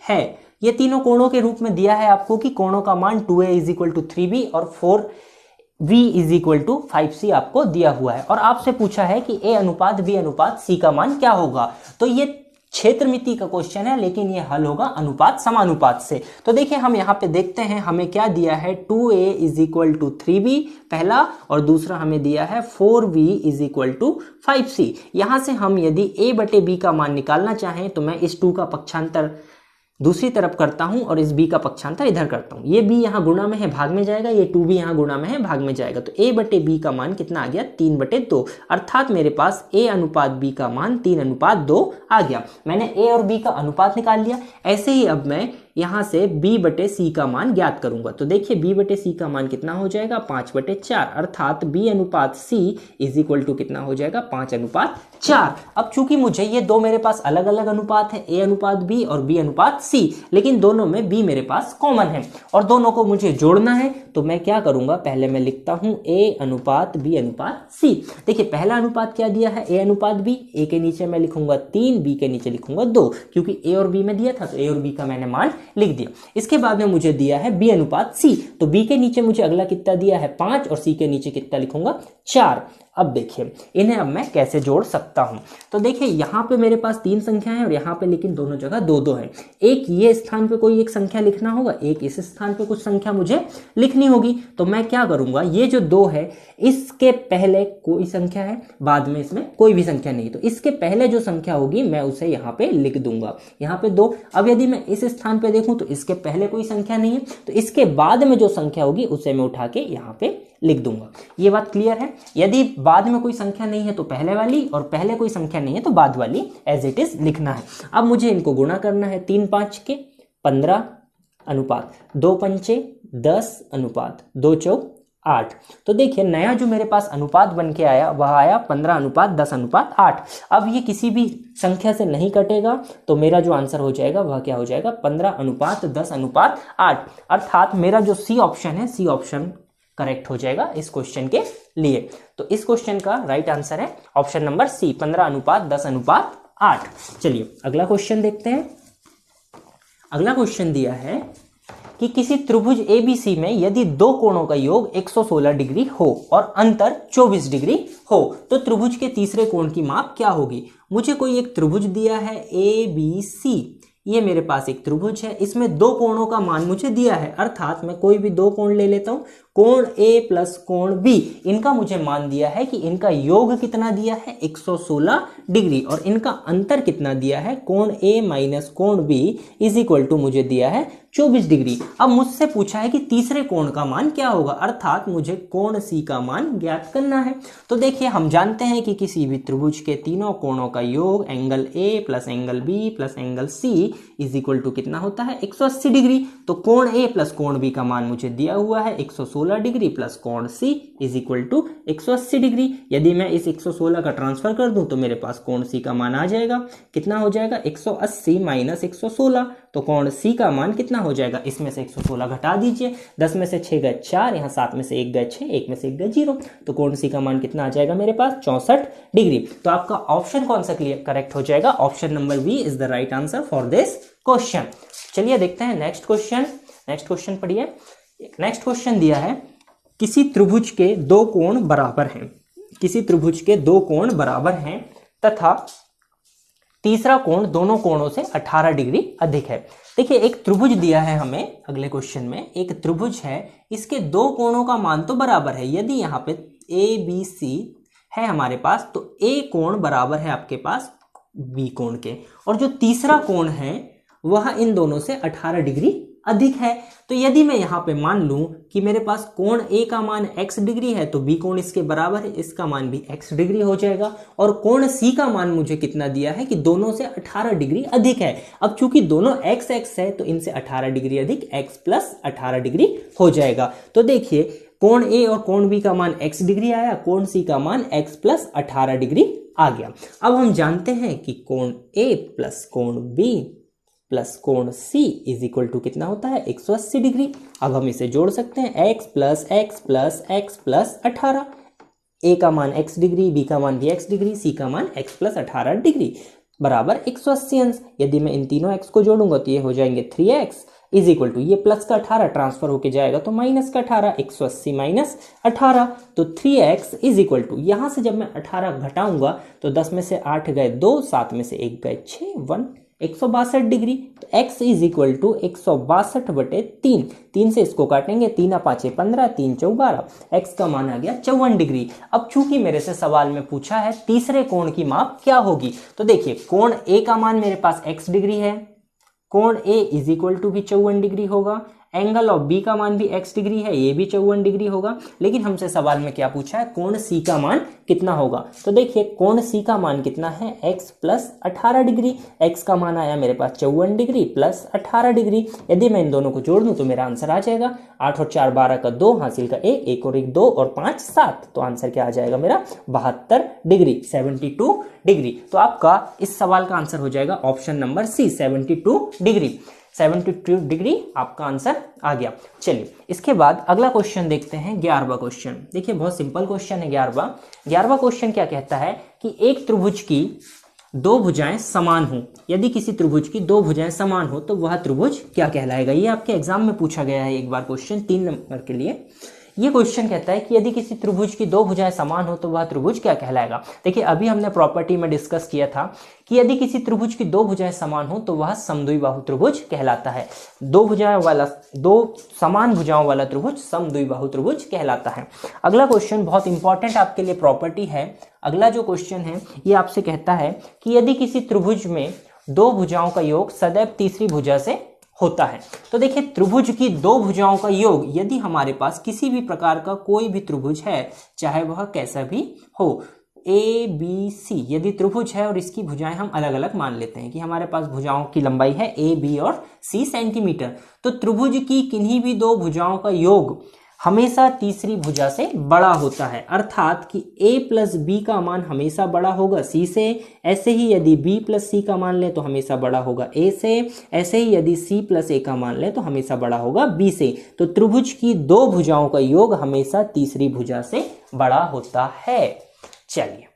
है। ये तीनों कोणों के रूप में दिया है आपको कि कोणों का मान 2a is equal to 3b और 4b is equal to 5c आपको दिया हुआ है। और आपसे पूछा है कि a अनुपात b अनुपात c का मान क्या होगा। तो ये क्षेत्रमिति का क्वेश्चन है, लेकिन ये हल होगा अनुपात समानुपात से। तो देखिए हम यहाँ पे देखते हैं हमें क्या दिया है, 2a is equal to 3b पहला, और दूसरा हमें दिया है 4b is equal to 5c। यहाँ से हम यदि a बटे b का मान निकालना चाहें तो मैं इस 2 का पक्षांतर दूसरी तरफ करता हूं और इस b का पक्षांतर इधर करता हूं। ये b यहाँ गुणा में है भाग में जाएगा, ये 2b यहाँ गुणा में है भाग में जाएगा। तो a बटे b का मान कितना आ गया, 3/2। अर्थात मेरे पास a अनुपात b का मान 3/2 आ गया। मैंने a और b का अनुपात निकाल लिया। ऐसे ही अब मैं यहाँ से b बटे c का मान ज्ञात करूंगा। तो देखिए b बटे c का मान कितना हो जाएगा, 5/4। अर्थात b अनुपात c इज इक्वल टू कितना हो जाएगा, 5/4। अब चूंकि मुझे ये दो मेरे पास अलग अलग अनुपात है, a अनुपात b और b अनुपात c, लेकिन दोनों में b मेरे पास कॉमन है और दोनों को मुझे जोड़ना है। तो मैं क्या करूंगा, पहले मैं लिखता हूं a अनुपात b अनुपात c। देखिए पहला अनुपात क्या दिया है, a अनुपात b, a के नीचे मैं लिखूंगा 3, b के नीचे लिखूंगा 2, क्योंकि a और b में दिया था तो a और b का मैंने मान लिख दिया। इसके बाद में मुझे दिया है b अनुपात c, तो b के नीचे मुझे अगला कितना दिया है 5 और c के नीचे कितना लिखूंगा 4। अब देखिए इन्हें अब मैं कैसे जोड़ सकता हूं। तो देखिए यहाँ पे मेरे पास 3 संख्या है और यहाँ पे लेकिन दोनों जगह 2-2 है। एक ये स्थान पे कोई एक संख्या लिखना होगा, एक इस स्थान पे कुछ संख्या मुझे लिखनी होगी। तो मैं क्या करूंगा, ये जो 2 है इसके पहले कोई संख्या है, बाद में इसमें कोई भी संख्या नहीं, तो इसके पहले जो संख्या होगी मैं उसे यहाँ पे लिख दूंगा। यहाँ पे 2। अब यदि मैं इस स्थान पे देखूं तो इसके पहले कोई संख्या नहीं है, तो इसके बाद में जो संख्या होगी उसे मैं उठा के यहाँ पे लिख दूंगा। ये बात क्लियर है। यदि बाद में कोई संख्या नहीं है तो पहले वाली, और पहले कोई संख्या नहीं है तो बाद वाली एज इट इज लिखना है। अब मुझे इनको गुणा करना है, 3 5 के 15 अनुपात 2 पंचे 10 अनुपात 2 चौक 8। तो देखिए नया जो मेरे पास अनुपात बन के आया वह आया 15 अनुपात 10 अनुपात 8। अब ये किसी भी संख्या से नहीं कटेगा, तो मेरा जो आंसर हो जाएगा वह क्या हो जाएगा, 15 अनुपात 10 अनुपात 8। अर्थात मेरा जो सी ऑप्शन है, सी ऑप्शन करेक्ट हो जाएगा इस क्वेश्चन के लिए। तो इस क्वेश्चन का राइट आंसर है ऑप्शन नंबर सी, 15 अनुपात 10 अनुपात 8। चलिए अगला क्वेश्चन देखते हैं। अगला क्वेश्चन दिया है कि किसी त्रिभुज ABC में यदि दो कोणों का योग 116 डिग्री हो और अंतर 24 डिग्री हो तो त्रिभुज के तीसरे कोण की माप क्या होगी। मुझे कोई एक त्रिभुज दिया है ABC, ये मेरे पास एक त्रिभुज है, इसमें दो कोणों का मान मुझे दिया है, अर्थात मैं कोई भी दो कोण ले लेता हूं, कोण A प्लस कोण B, इनका मुझे मान दिया है कि इनका योग कितना दिया है 116 डिग्री और इनका अंतर कितना दिया है कोण A माइनस कोण B इज इक्वल टू मुझे दिया है 24 डिग्री। अब मुझसे पूछा है कि तीसरे कोण का मान क्या होगा, अर्थात मुझे कोण C का मान ज्ञात करना है। तो देखिए हम जानते हैं कि किसी भी त्रिभुज के तीनों कोणों का योग angle A plus angle B plus angle C is equal to कितना होता है 180 डिग्री। तो कोण A प्लस कोण B का मान मुझे दिया हुआ है 116 डिग्री प्लस कोण C is equal to 180 degree. यदि मैं इस 116 का ट्रांसफर कर दूं तो मेरे पास कोण C का मान आ जाएगा, कितना हो जाएगा 180 माइनस 116, तो कोण C का मान कितना हो जाएगा, इसमें से 116 घटा दीजिए, 10 में से 6 गए 4, यहाँ 7 में से 1 गए 6, 1 में से 1 गए 0, तो कोण C का मान कितना आ जाएगा मेरे पास 64 डिग्री। तो आपका ऑप्शन कौन सा करेक्ट हो जाएगा, option number B is the right answer for this question. चलिए देखते हैं नेक्स्ट क्वेश्चन पढ़िए। नेक्स्ट क्वेश्चन दिया है किसी त्रिभुज के दो कोण बराबर हैं, किसी त्रिभुज के दो कोण बराबर हैं तथा तीसरा कोण दोनों कोणों से 18 डिग्री अधिक है। देखिए एक त्रिभुज दिया है हमें, अगले क्वेश्चन में एक त्रिभुज है, इसके दो कोणों का मान तो बराबर है। यदि यहाँ पे ABC है हमारे पास तो A कोण बराबर है आपके पास B कोण के, और जो तीसरा कोण है वह इन दोनों से 18 डिग्री अधिक है। तो यदि मैं यहाँ पे मान लूं कि मेरे पास कोण A का मान x डिग्री है तो B कोण इसके बराबर है, इसका मान भी x डिग्री हो जाएगा, और कोण C का मान मुझे कितना दिया है कि दोनों से 18 डिग्री अधिक है। अब चूंकि दोनों x है तो इनसे 18 डिग्री अधिक x प्लस 18 डिग्री हो जाएगा। तो देखिए कोण A और कोण B का मान x डिग्री आया, कोण C का मान x प्लस 18 डिग्री आ गया। अब हम जानते हैं कि कोण A प्लस कोण B प्लस कोण C इज इक्वल टू कितना होता है 180 डिग्री। अब हम इसे जोड़ सकते हैं x plus x plus x plus 18, A का मान x डिग्री, B का मान भी x डिग्री, C का मान x प्लस 18 डिग्री बराबर 180 अंश। यदि मैं इन तीनों x को जोड़ूंगा तो ये हो जाएंगे 3x इज इक्वल टू, ये प्लस का 18 ट्रांसफर होके जाएगा तो माइनस का 18, 180 माइनस 18, तो 3x इज इक्वल टू, यहां से जब मैं 18 घटाऊंगा तो 10 में से 8 गए 2, 7 में से 1 गए 6, 162 डिग्री। तो x इज इक्वल टू 162 बटे 3, 3 से इसको काटेंगे, 3 5 15, 3 4 12, x का मान आ गया 54 डिग्री। अब चूंकि मेरे से सवाल में पूछा है तीसरे कोण की माप क्या होगी, तो देखिए कोण A का मान मेरे पास x डिग्री है, कोण A इज इक्वल टू भी 54 डिग्री होगा, एंगल ऑफ B का मान भी x डिग्री है, ये भी 54 डिग्री होगा। लेकिन हमसे सवाल में क्या पूछा है, कोण C का मान कितना होगा। तो देखिए कोण C का मान कितना है x प्लस 18 डिग्री, x का मान आया मेरे पास 54 डिग्री प्लस 18 डिग्री। यदि मैं इन दोनों को जोड़ दूं तो मेरा आंसर आ जाएगा 8 और 4 12 का 2, हासिल का 1, 1 और 1 2 और 5 7, तो आंसर क्या आ जाएगा मेरा 72 डिग्री, 72 डिग्री। तो आपका इस सवाल का आंसर हो जाएगा option number C 72 degree. 72 degree आपका आंसर आ गया। चलिए इसके बाद अगला क्वेश्चन देखते हैं, 11वां क्वेश्चन। देखिए बहुत सिंपल क्वेश्चन है 11वां क्वेश्चन क्या कहता है कि एक त्रिभुज की दो भुजाएं समान हो, यदि किसी त्रिभुज की दो भुजाएं समान हो तो वह त्रिभुज क्या कहलाएगा। ये आपके एग्जाम में पूछा गया है एक बार क्वेश्चन 3 नंबर के लिए। ये क्वेश्चन कहता है कि यदि किसी त्रिभुज की दो भुजाएं समान हो तो वह त्रिभुज क्या कहलाएगा। देखिए अभी हमने प्रॉपर्टी में डिस्कस किया था कि यदि किसी त्रिभुज की दो भुजाएं समान हो तो वह समद्विबाहु त्रिभुज कहलाता है। दो समान भुजाओं वाला त्रिभुज समद्विबाहु त्रिभुज कहलाता है। अगला क्वेश्चन बहुत इंपॉर्टेंट आपके लिए प्रॉपर्टी है। अगला जो क्वेश्चन है ये आपसे कहता है कि यदि किसी त्रिभुज में दो भुजाओं का योग सदैव तीसरी भुजा से होता है। तो देखिए त्रिभुज की दो भुजाओं का योग, यदि हमारे पास किसी भी प्रकार का कोई भी त्रिभुज है चाहे वह कैसा भी हो, ABC यदि त्रिभुज है और इसकी भुजाएं हम अलग अलग मान लेते हैं कि हमारे पास भुजाओं की लंबाई है A B और C सेंटीमीटर, तो त्रिभुज की किन्हीं भी दो भुजाओं का योग हमेशा तीसरी भुजा से बड़ा होता है, अर्थात कि A प्लस B का मान हमेशा बड़ा होगा C से। ऐसे ही यदि B प्लस C का मान ले तो हमेशा बड़ा होगा A से। ऐसे ही यदि C प्लस A का मान ले तो हमेशा बड़ा होगा B से। तो त्रिभुज की दो भुजाओं का योग हमेशा तीसरी भुजा से बड़ा होता है। चलिए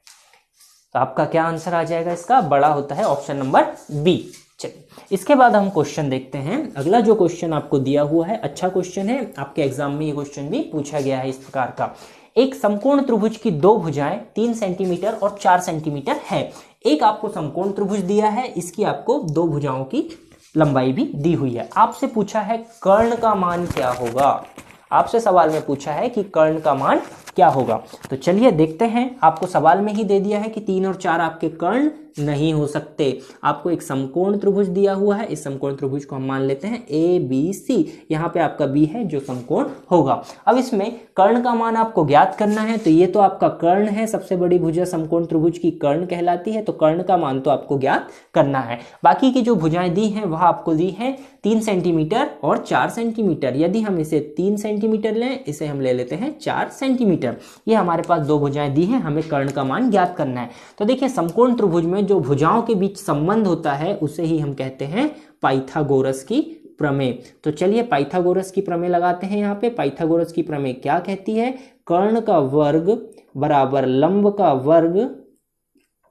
तो आपका क्या आंसर आ जाएगा, इसका बड़ा होता है ऑप्शन नंबर बी। चलिए इसके बाद हम क्वेश्चन देखते हैं। अगला जो क्वेश्चन आपको दिया हुआ है अच्छा क्वेश्चन है, आपके एग्जाम में ये क्वेश्चन भी पूछा गया है इस प्रकार का। एक समकोण त्रिभुज की दो भुजाएं 3 सेंटीमीटर और 4 सेंटीमीटर है। एक आपको समकोण त्रिभुज दिया है, इसकी आपको दो भुजाओं की लंबाई भी दी हुई है। आपसे पूछा है कर्ण का मान क्या होगा, आपसे सवाल में पूछा है कि कर्ण का मान क्या होगा। तो चलिए देखते हैं, आपको सवाल में ही दे दिया है कि 3 और 4 आपके कर्ण नहीं हो सकते। आपको एक समकोण त्रिभुज दिया हुआ है, इस समकोण त्रिभुज को हम मान लेते हैं ABC। यहाँ पे आपका B है जो समकोण होगा। अब इसमें कर्ण का मान आपको ज्ञात करना है, तो ये तो आपका कर्ण है, सबसे बड़ी भुजा समकोण त्रिभुज की कर्ण कहलाती है, तो कर्ण का मान तो आपको ज्ञात करना है। बाकी की जो भुजाएं दी हैं वह आपको दी है 3 सेंटीमीटर और 4 सेंटीमीटर। यदि हम इसे 3 सेंटीमीटर लें, इसे हम ले लेते हैं 4 सेंटीमीटर। ये हमारे पास दो भुजाएं दी हैं, हमें कर्ण का मान ज्ञात करना है। तो देखिए समकोण त्रिभुज में जो भुजाओं के बीच संबंध होता है उसे ही हम कहते हैं पाइथागोरस की प्रमेय। तो चलिए पाइथागोरस की प्रमेय लगाते हैं। यहाँ पे पाइथागोरस की प्रमेय क्या कहती है, कर्ण का वर्ग बराबर लंब का वर्ग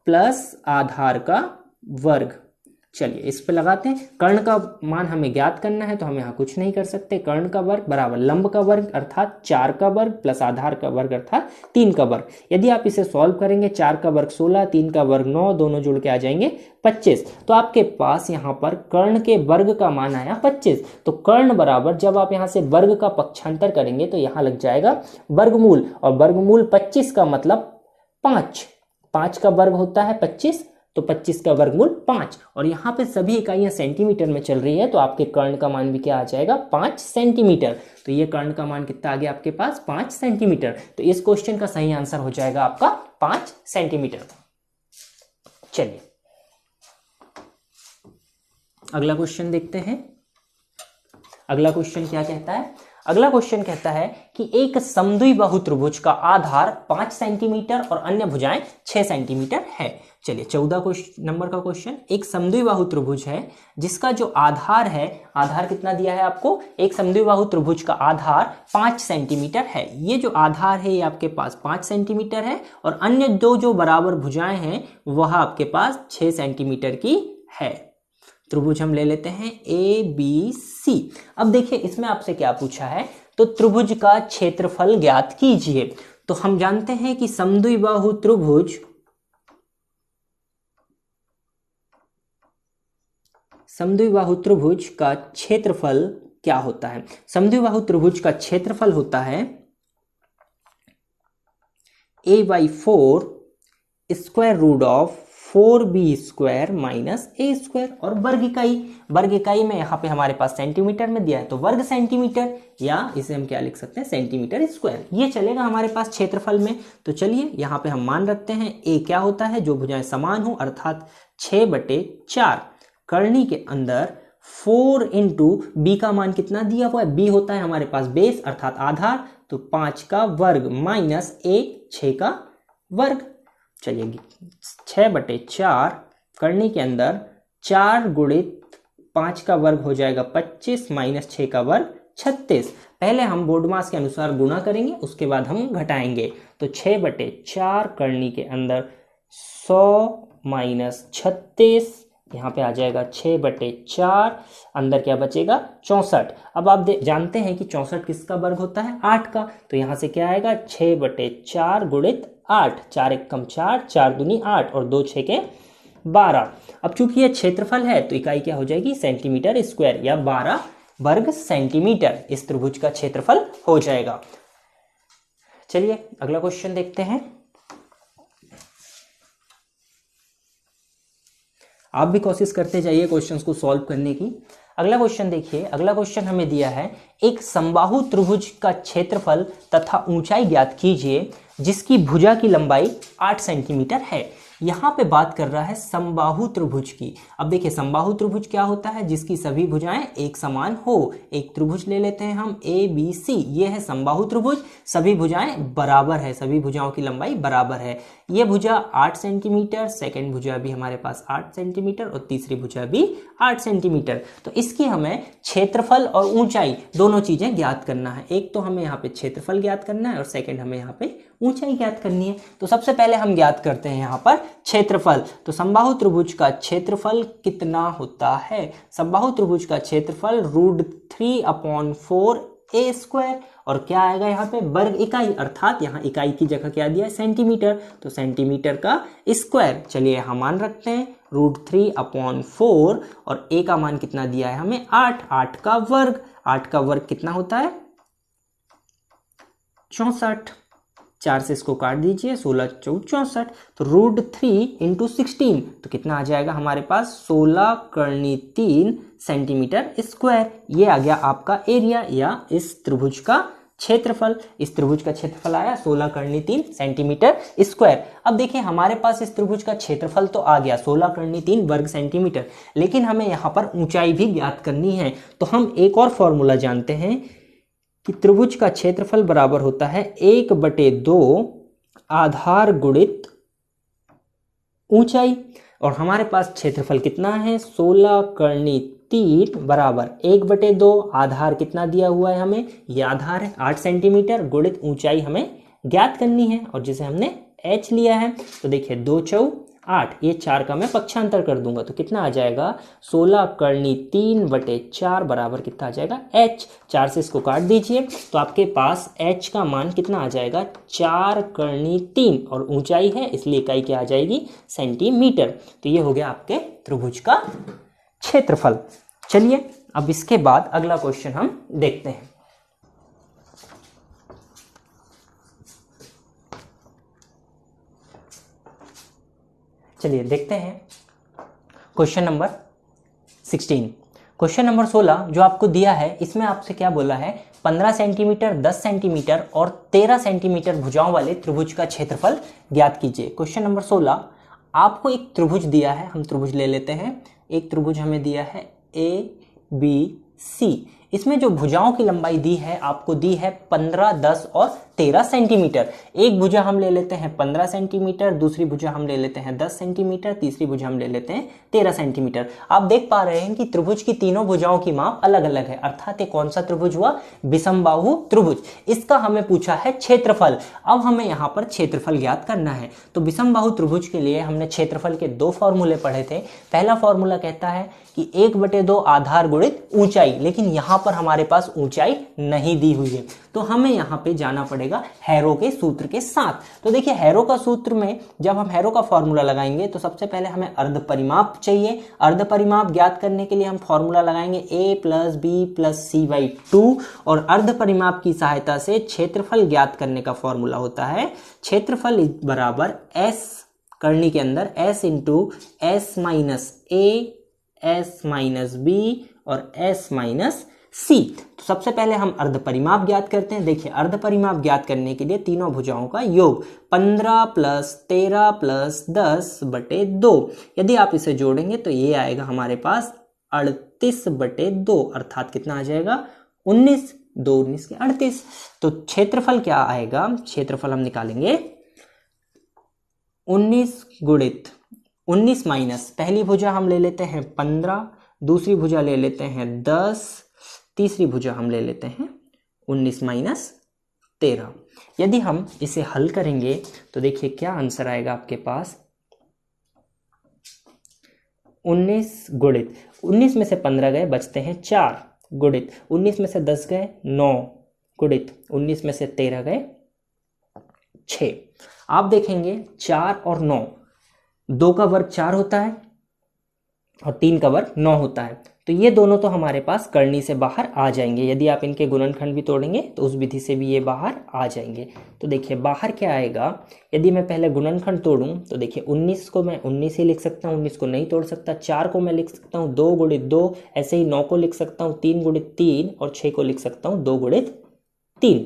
प्लस आधार का वर्ग। चलिए इस पे लगाते हैं। कर्ण का मान हमें ज्ञात करना है, तो हम यहाँ कुछ नहीं कर सकते। कर्ण का वर्ग बराबर लंब का वर्ग अर्थात 4 का वर्ग प्लस आधार का वर्ग अर्थात 3 का वर्ग। यदि आप इसे सॉल्व करेंगे, 4 का वर्ग 16, 3 का वर्ग 9, दोनों जुड़ के आ जाएंगे 25। तो आपके पास यहाँ पर कर्ण के वर्ग का मान आया 25। तो कर्ण बराबर, जब आप यहाँ से वर्ग का पक्षांतर करेंगे तो यहाँ लग जाएगा वर्गमूल, और वर्गमूल 25 का मतलब 5 का वर्ग होता है 25, तो 25 का वर्गमूल 5। और यहाँ पे सभी इकाइयां सेंटीमीटर में चल रही है, तो आपके कर्ण का मान भी क्या आ जाएगा 5 सेंटीमीटर। तो ये कर्ण का मान कितना आ गया आपके पास 5 सेंटीमीटर। तो इस क्वेश्चन का सही आंसर हो जाएगा आपका 5 सेंटीमीटर। चलिए अगला क्वेश्चन देखते हैं। अगला क्वेश्चन क्या कहता है, अगला क्वेश्चन कहता है कि एक समद्विबाहु त्रिभुज का आधार 5 सेंटीमीटर और अन्य भुजाएं 6 सेंटीमीटर है। चलिए 14 नंबर का क्वेश्चन, एक समद्विबाहु त्रिभुज है जिसका जो आधार है, आधार कितना दिया है आपको, एक समद्विबाहु त्रिभुज का आधार 5 सेंटीमीटर है। ये जो आधार है ये आपके पास 5 सेंटीमीटर है, और अन्य दो जो बराबर भुजाएं हैं वह आपके पास 6 सेंटीमीटर की है। त्रिभुज हम ले लेते हैं ABC। अब देखिए इसमें आपसे क्या पूछा है, तो त्रिभुज का क्षेत्रफल ज्ञात कीजिए। तो हम जानते हैं कि समद्विबाहु त्रिभुज का क्षेत्रफल क्या होता है। समद्विबाहु त्रिभुज का क्षेत्रफल होता है a/4 square root of 4b² minus a²। और वर्ग इकाई में यहाँ पे हमारे पास सेंटीमीटर में दिया है, तो वर्ग सेंटीमीटर, या इसे हम क्या लिख सकते हैं सेंटीमीटर स्क्वायर, ये चलेगा हमारे पास क्षेत्रफल में। तो चलिए यहाँ पे हम मान रखते हैं a क्या होता है, जो भुजाएं समान हो अर्थात 6/4। कर्णी के अंदर 4 इंटू बी का मान कितना दिया हुआ है, b होता है हमारे पास बेस अर्थात आधार, तो 5 का वर्ग माइनस a 6 का वर्ग। चलिए 6/4 करने के अंदर 4 गुणित 5 का वर्ग हो जाएगा 25 माइनस 6 का वर्ग 36। पहले हम बोर्ड मास के अनुसार गुणा करेंगे, उसके बाद हम घटाएंगे। तो 6/4 करने के अंदर 100 माइनस 36, यहाँ पे आ जाएगा 6/4, अंदर क्या बचेगा 64। अब आप जानते हैं कि 64 किसका वर्ग होता है 8 का, तो यहाँ से क्या आएगा 6/4 गुणित 8, 4 एकम 4, 4 दूनी 8 और 2 6 के 12। अब चूंकि ये क्षेत्रफल है तो इकाई क्या हो जाएगी सेंटीमीटर स्क्वायर, या 12 वर्ग सेंटीमीटर इस त्रिभुज का क्षेत्रफल हो जाएगा। चलिए अगला क्वेश्चन देखते हैं। आप भी कोशिश करते जाइए क्वेश्चंस को सॉल्व करने की। अगला क्वेश्चन देखिए, अगला क्वेश्चन हमें दिया है एक समबाहु त्रिभुज का क्षेत्रफल तथा ऊंचाई ज्ञात कीजिए जिसकी भुजा की लंबाई 8 सेंटीमीटर है। यहाँ पे बात कर रहा है समबाहु त्रिभुज की। अब देखिए समबाहु त्रिभुज क्या होता है, जिसकी सभी भुजाएं एक समान हो। एक त्रिभुज ले लेते हैं हम ABC, ये है समबाहु त्रिभुज, सभी भुजाएं बराबर है, सभी भुजाओं की लंबाई बराबर है। ये भुजा 8 सेंटीमीटर, सेकेंड भुजा भी हमारे पास 8 सेंटीमीटर और तीसरी भुजा भी 8 सेंटीमीटर। तो इसकी हमें क्षेत्रफल और ऊंचाई दोनों चीजें ज्ञात करना है। एक तो हमें यहाँ पे क्षेत्रफल ज्ञात करना है और सेकेंड हमें यहाँ पे ऊंचाई ज्ञात करनी है। तो सबसे पहले हम ज्ञात करते हैं यहाँ पर क्षेत्रफल। तो समबाहु त्रिभुज का क्षेत्रफल कितना होता है? समबाहु त्रिभुज का क्षेत्रफल √3/4 a स्क्वायर, और क्या आएगा यहाँ पे? वर्ग इकाई, अर्थात यहाँ इकाई की जगह क्या दिया है? सेंटीमीटर, तो सेंटीमीटर का स्क्वायर। चलिए यहाँ मान रखते हैं √3/4, और a का मान कितना दिया है हमें? 8। 8 का वर्ग, 8 का वर्ग कितना होता है? 64। 4 से इसको काट दीजिए, 16 × 4 = 64। तो √3 × 16 तो कितना आ जाएगा हमारे पास? 16 × 3 सेंटीमीटर स्क्वायर। ये आ गया आपका एरिया या इस त्रिभुज का क्षेत्रफल। इस त्रिभुज का क्षेत्रफल आया 16 × 3 सेंटीमीटर स्क्वायर। अब देखिए हमारे पास इस त्रिभुज का क्षेत्रफल तो आ गया 16 × 3 वर्ग सेंटीमीटर, लेकिन हमें यहाँ पर ऊंचाई भी ज्ञात करनी है। तो हम एक और फॉर्मूला जानते हैं कि त्रिभुज का क्षेत्रफल बराबर होता है 1/2 आधार गुणित ऊंचाई, और हमारे पास क्षेत्रफल कितना है? 16 × 3 बराबर 1/2 आधार कितना दिया हुआ है हमें? ये आधार है 8 सेंटीमीटर, गुणित ऊंचाई हमें ज्ञात करनी है और जिसे हमने h लिया है। तो देखिए 2 × 8, ये 4 का मैं पक्षांतर कर दूंगा तो कितना आ जाएगा? 16 × 3/4 बराबर कितना आ जाएगा? h। 4 से इसको काट दीजिए तो आपके पास h का मान कितना आ जाएगा? 4 × 3, और ऊंचाई है इसलिए इकाई क्या आ जाएगी? सेंटीमीटर। तो ये हो गया आपके त्रिभुज का क्षेत्रफल। चलिए अब इसके बाद अगला क्वेश्चन हम देखते हैं। चलिए देखते हैं क्वेश्चन नंबर 16। क्वेश्चन नंबर 16 जो आपको दिया है, इसमें आपसे क्या बोला है? 15 सेंटीमीटर, 10 सेंटीमीटर और 13 सेंटीमीटर भुजाओं वाले त्रिभुज का क्षेत्रफल ज्ञात कीजिए। क्वेश्चन नंबर 16, आपको एक त्रिभुज दिया है, हम त्रिभुज ले लेते हैं। एक त्रिभुज हमें दिया है ABC। इसमें जो भुजाओं की लंबाई दी है आपको दी है 15, 10 और 13 सेंटीमीटर। एक भुजा हम ले लेते हैं 15 सेंटीमीटर, दूसरी भुजा हम ले लेते हैं 10 सेंटीमीटर, तीसरी भुजा हम ले लेते हैं 13 सेंटीमीटर। आप देख पा रहे हैं कि त्रिभुज की तीनों भुजाओं की माप अलग अलग है, अर्थात ये कौन सा त्रिभुज हुआ? विषमबाहु त्रिभुज। इसका हमें पूछा है क्षेत्रफल। अब हमें यहाँ पर क्षेत्रफल ज्ञात करना है। तो विषमबाहु त्रिभुज के लिए हमने क्षेत्रफल के 2 फॉर्मूले पढ़े थे। पहला फॉर्मूला कहता है कि 1/2 आधार गुणित ऊंचाई, लेकिन यहाँ पर हमारे पास ऊंचाई नहीं दी हुई है, तो हमें यहाँ पे जाना पड़ेगा हैरो के सूत्र के साथ। तो देखिए हैरो का सूत्र में जब हम हैरो का फॉर्मूला लगाएंगे तो सबसे पहले हमें अर्ध परिमाप चाहिए। अर्ध परिमाप ज्ञात करने के लिए हम फॉर्मूला लगाएंगे a + b + c/2, और अर्ध परिमाप की सहायता से क्षेत्रफल ज्ञात करने का फॉर्मूला होता है क्षेत्रफल बराबर s करनी के अंदर s × s - a, s - b और s - c। तो सबसे पहले हम अर्ध परिमाप ज्ञात करते हैं। देखिए अर्ध परिमाप ज्ञात करने के लिए तीनों भुजाओं का योग 15 + 13 + 10/2। यदि आप इसे जोड़ेंगे तो ये आएगा हमारे पास 38/2, अर्थात कितना आ जाएगा? 19। 2 19 के 38। तो क्षेत्रफल क्या आएगा? क्षेत्रफल हम निकालेंगे 19 गुणित 19 माइनस पहली भुजा हम ले लेते हैं 15, दूसरी भुजा ले लेते हैं 10, तीसरी भुजा हम ले लेते हैं 19 - 13। यदि हम इसे हल करेंगे तो देखिए क्या आंसर आएगा आपके पास? 19 गुणित 19 में से 15 गए, बचते हैं 4, गुणित 19 में से 10 गए 9, गुणित 19 में से 13 गए 6। आप देखेंगे 4 और 9, 2 का वर्ग 4 होता है और 3 का वर्ग 9 होता है, तो ये दोनों तो हमारे पास करनी से बाहर आ जाएंगे। यदि आप इनके गुणनखंड भी तोड़ेंगे तो उस विधि से भी ये बाहर आ जाएंगे। तो देखिए बाहर क्या आएगा? यदि मैं पहले गुणनखंड तोड़ूं तो देखिए 19 को मैं 19 ही लिख सकता हूं, 19 को नहीं तोड़ सकता। 4 को मैं लिख सकता हूं 2 गुणित 2, ऐसे ही 9 को लिख सकता हूं 3 गुणित 3, और 6 को लिख सकता हूं 2 गुणित 3।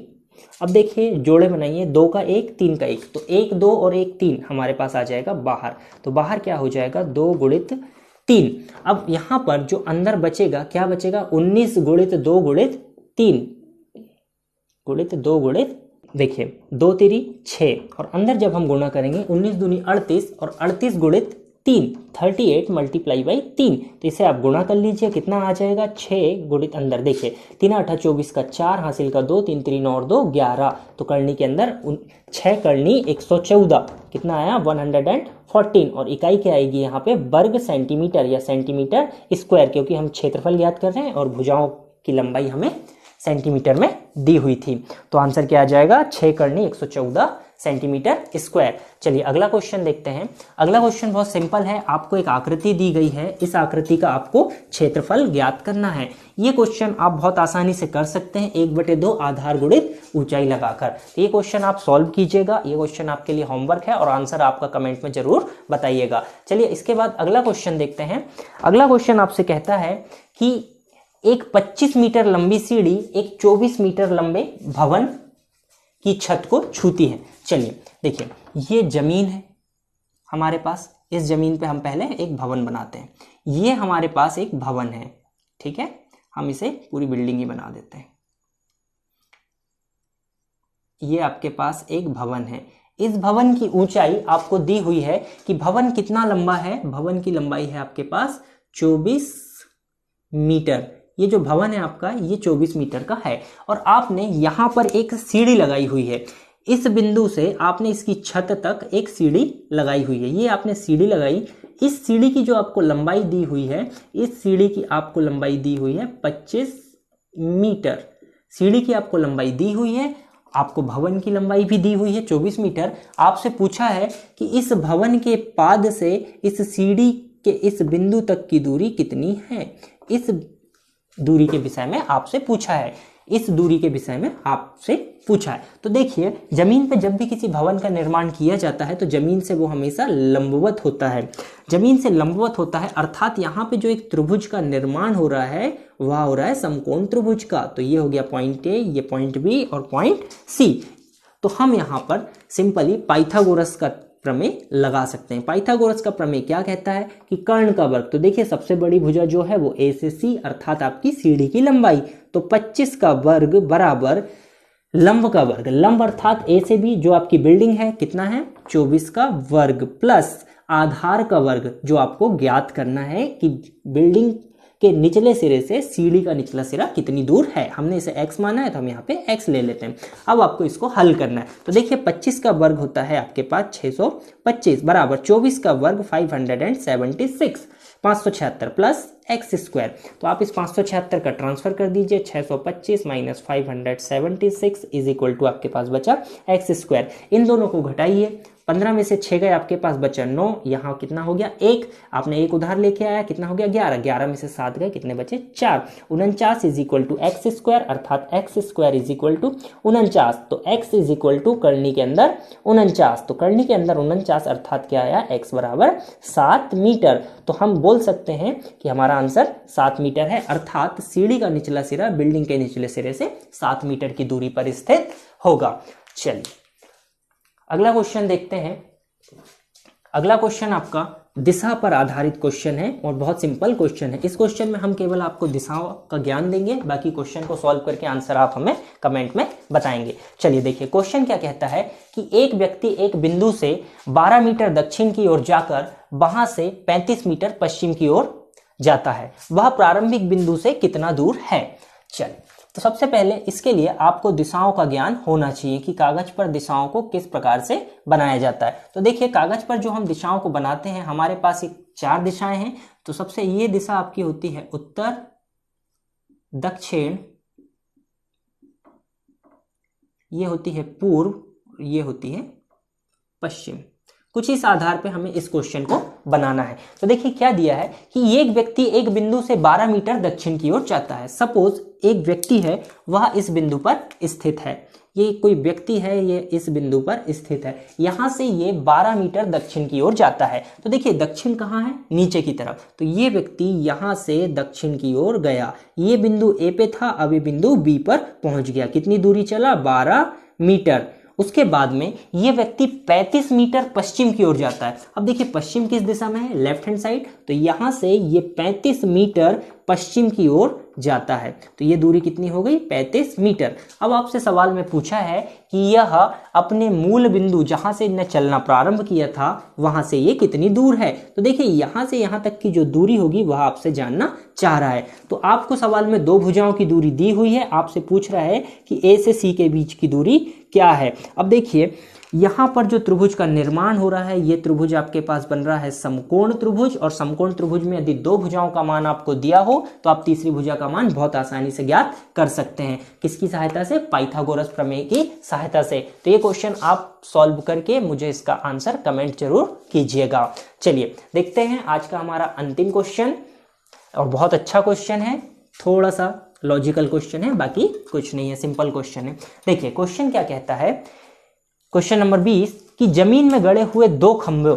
अब देखिए जोड़े बनाइए, 2 का 1, 3 का 1, तो 1 2 और 1 3 हमारे पास आ जाएगा बाहर। तो बाहर क्या हो जाएगा? 2 गुणित 3। अब यहां पर जो अंदर बचेगा क्या बचेगा? 19 गुणित 2 गुणित 3 गुणित 2 गुणित, देखिए 2 3 6, और अंदर जब हम गुणा करेंगे 19 दूनी 38 और 38 गुणित 3, 38 मल्टीप्लाई बाई 3, तो इसे आप गुणा कर लीजिए, कितना आ जाएगा 6 गुणित अंदर देखिए 3 8 24 का 4 हासिल का 2, 3 3 और 2 11, तो करनी के अंदर 6 करनी 114, कितना आया 114, और इकाई क्या आएगी यहाँ पे वर्ग सेंटीमीटर या सेंटीमीटर स्क्वायर, क्योंकि हम क्षेत्रफल ज्ञात कर रहे हैं और भुजाओं की लंबाई हमें सेंटीमीटर में दी हुई थी। तो आंसर क्या आ जाएगा 6 करनी 114 सेंटीमीटर स्क्वायर। चलिए अगला क्वेश्चन देखते हैं। अगला क्वेश्चन बहुत सिंपल है, आपको एक आकृति दी गई है, इस आकृति का आपको क्षेत्रफल ज्ञात करना है। ये क्वेश्चन आप बहुत आसानी से कर सकते हैं 1/2 आधार गुणित ऊंचाई लगाकर। तो ये क्वेश्चन आप सॉल्व कीजिएगा, ये क्वेश्चन आपके लिए होमवर्क है और आंसर आपका कमेंट में जरूर बताइएगा। चलिए इसके बाद अगला क्वेश्चन देखते हैं। अगला क्वेश्चन आपसे कहता है कि एक 25 मीटर लंबी सीढ़ी एक 24 मीटर लंबे भवन की छत को छूती है। चलिए देखिए, ये जमीन है हमारे पास, इस जमीन पे हम पहले एक भवन बनाते हैं। ये हमारे पास एक भवन है, ठीक है, हम इसे पूरी बिल्डिंग ही बना देते हैं। ये आपके पास एक भवन है, इस भवन की ऊंचाई आपको दी हुई है कि भवन कितना लंबा है, भवन की लंबाई है आपके पास 24 मीटर। ये जो भवन है आपका ये 24 मीटर का है और आपने यहां पर एक सीढ़ी लगाई हुई है। इस बिंदु से आपने इसकी छत तक एक सीढ़ी लगाई हुई है, ये आपने सीढ़ी लगाई। इस सीढ़ी की जो आपको लंबाई दी हुई है, इस सीढ़ी की आपको लंबाई दी हुई है 25 मीटर। सीढ़ी की आपको लंबाई दी हुई है, आपको भवन की लंबाई भी दी हुई है 24 मीटर। आपसे पूछा है कि इस भवन के पाद से इस सीढ़ी के इस बिंदु तक की दूरी कितनी है। इस दूरी के विषय में आपसे पूछा है, इस दूरी के विषय में आपसे पूछा है। तो देखिए, जमीन पे जब भी किसी भवन का निर्माण किया जाता है तो जमीन से वो हमेशा लंबवत होता है, जमीन से लंबवत होता है, अर्थात यहाँ पे जो एक त्रिभुज का निर्माण हो रहा है वह हो रहा है समकोण त्रिभुज का। तो ये हो गया पॉइंट ए, ये पॉइंट बी और पॉइंट सी। तो हम यहाँ पर सिंपली पाइथागोरस का प्रमेय लगा सकते हैं। पाइथागोरस का प्रमेय क्या कहता है कि कर्ण का वर्ग, तो देखिए सबसे बड़ी भुजा जो है वो ए से सी, अर्थात आपकी सीढ़ी की लंबाई, तो 25 का वर्ग बराबर लंब का वर्ग, लंब अर्थात ए से बी जो आपकी बिल्डिंग है कितना है 24 का वर्ग, प्लस आधार का वर्ग जो आपको ज्ञात करना है कि बिल्डिंग के निचले सिरे से सीढ़ी का निचला सिरा कितनी दूर है। हमने इसे x माना है तो हम यहाँ पे x ले लेते हैं। अब आपको इसको हल करना है। तो देखिए 25 का वर्ग होता है आपके पास 625 बराबर 24 का वर्ग 576, 576 प्लस एक्स स्क्वायर। तो आप इस 576 का ट्रांसफर कर दीजिए, 625 माइनस 576 इज इक्वल टू आपके पास बचा एक्स स्क्वायर। इन दोनों को घटाइए, 15 में से 6 गए, आपके पास बचा 9, यहाँ कितना हो गया 1, आपने एक उधार लेके आया, कितना हो गया 11, 11 में से 7 गए, कितने बचे 4, 49 is equal to X square, अर्थात X square is equal to 49। तो एक्स इज इक्वल टू करनी के अंदर 49, तो करनी के अंदर 49 अर्थात क्या आया एक्स बराबर 7 मीटर। तो हम बोल सकते हैं कि हमारा आंसर 7 मीटर है, अर्थात सीढ़ी का निचला सिरा बिल्डिंग के निचले सिरे से 7 मीटर की दूरी पर स्थित होगा। चलिए अगला क्वेश्चन देखते हैं। अगला क्वेश्चन आपका दिशा पर आधारित क्वेश्चन है और बहुत सिंपल क्वेश्चन है। इस क्वेश्चन में हम केवल आपको दिशाओं का ज्ञान देंगे, बाकी क्वेश्चन को सॉल्व करके आंसर आप हमें कमेंट में बताएंगे। चलिए देखिए क्वेश्चन क्या कहता है कि एक व्यक्ति एक बिंदु से 12 मीटर दक्षिण की ओर जाकर वहां से 35 मीटर पश्चिम की ओर जाता है, वह प्रारंभिक बिंदु से कितना दूर है। चलिए तो सबसे पहले इसके लिए आपको दिशाओं का ज्ञान होना चाहिए कि कागज पर दिशाओं को किस प्रकार से बनाया जाता है। तो देखिए कागज पर जो हम दिशाओं को बनाते हैं, हमारे पास एक 4 दिशाएं हैं। तो सबसे ये दिशा आपकी होती है उत्तर, दक्षिण, ये होती है पूर्व, ये होती है पश्चिम। कुछ इस आधार पे हमें इस क्वेश्चन को बनाना है। तो देखिए क्या दिया है कि एक व्यक्ति एक बिंदु से 12 मीटर दक्षिण की ओर जाता है। सपोज एक व्यक्ति है, वह इस बिंदु पर स्थित है, ये कोई व्यक्ति है, ये इस बिंदु पर स्थित है, यहां से ये 12 मीटर दक्षिण की ओर जाता है। तो देखिए दक्षिण कहाँ है, नीचे की तरफ। तो ये व्यक्ति यहां से दक्षिण की ओर गया, ये बिंदु ए पे था, अब ये बिंदु बी पर पहुंच गया। कितनी दूरी चला 12 मीटर। उसके बाद में ये व्यक्ति 35 मीटर पश्चिम की ओर जाता है। अब देखिए पश्चिम किस दिशा में है, लेफ्ट हैंड साइड। तो यहां से ये 35 मीटर पश्चिम की ओर जाता है। तो ये दूरी कितनी हो गई? 35 मीटर। अब आपसे सवाल में पूछा है कि यह अपने मूल बिंदु जहां से इन्हें चलना प्रारंभ किया था वहां से ये कितनी दूर है। तो देखिए यहां से यहां तक की जो दूरी होगी वह आपसे जानना चाह रहा है। तो आपको सवाल में दो भुजाओं की दूरी दी हुई है, आपसे पूछ रहा है कि ए से सी के बीच की दूरी क्या है। अब देखिए यहां पर जो त्रिभुज का निर्माण हो रहा है, ये त्रिभुज आपके पास बन रहा है समकोण त्रिभुज, और समकोण त्रिभुज में यदि दो भुजाओं का मान आपको दिया हो तो आप तीसरी भुजा का मान बहुत आसानी से ज्ञात कर सकते हैं। किसकी सहायता से? पाइथागोरस प्रमेय की सहायता से। तो ये क्वेश्चन आप सॉल्व करके मुझे इसका आंसर कमेंट जरूर कीजिएगा। चलिए देखते हैं आज का हमारा अंतिम क्वेश्चन, और बहुत अच्छा क्वेश्चन है, थोड़ा सा लॉजिकल क्वेश्चन है, बाकी कुछ नहीं है, सिंपल क्वेश्चन है। देखिए क्वेश्चन क्या कहता है, क्वेश्चन नंबर 20 कि जमीन में गड़े हुए दो खंभे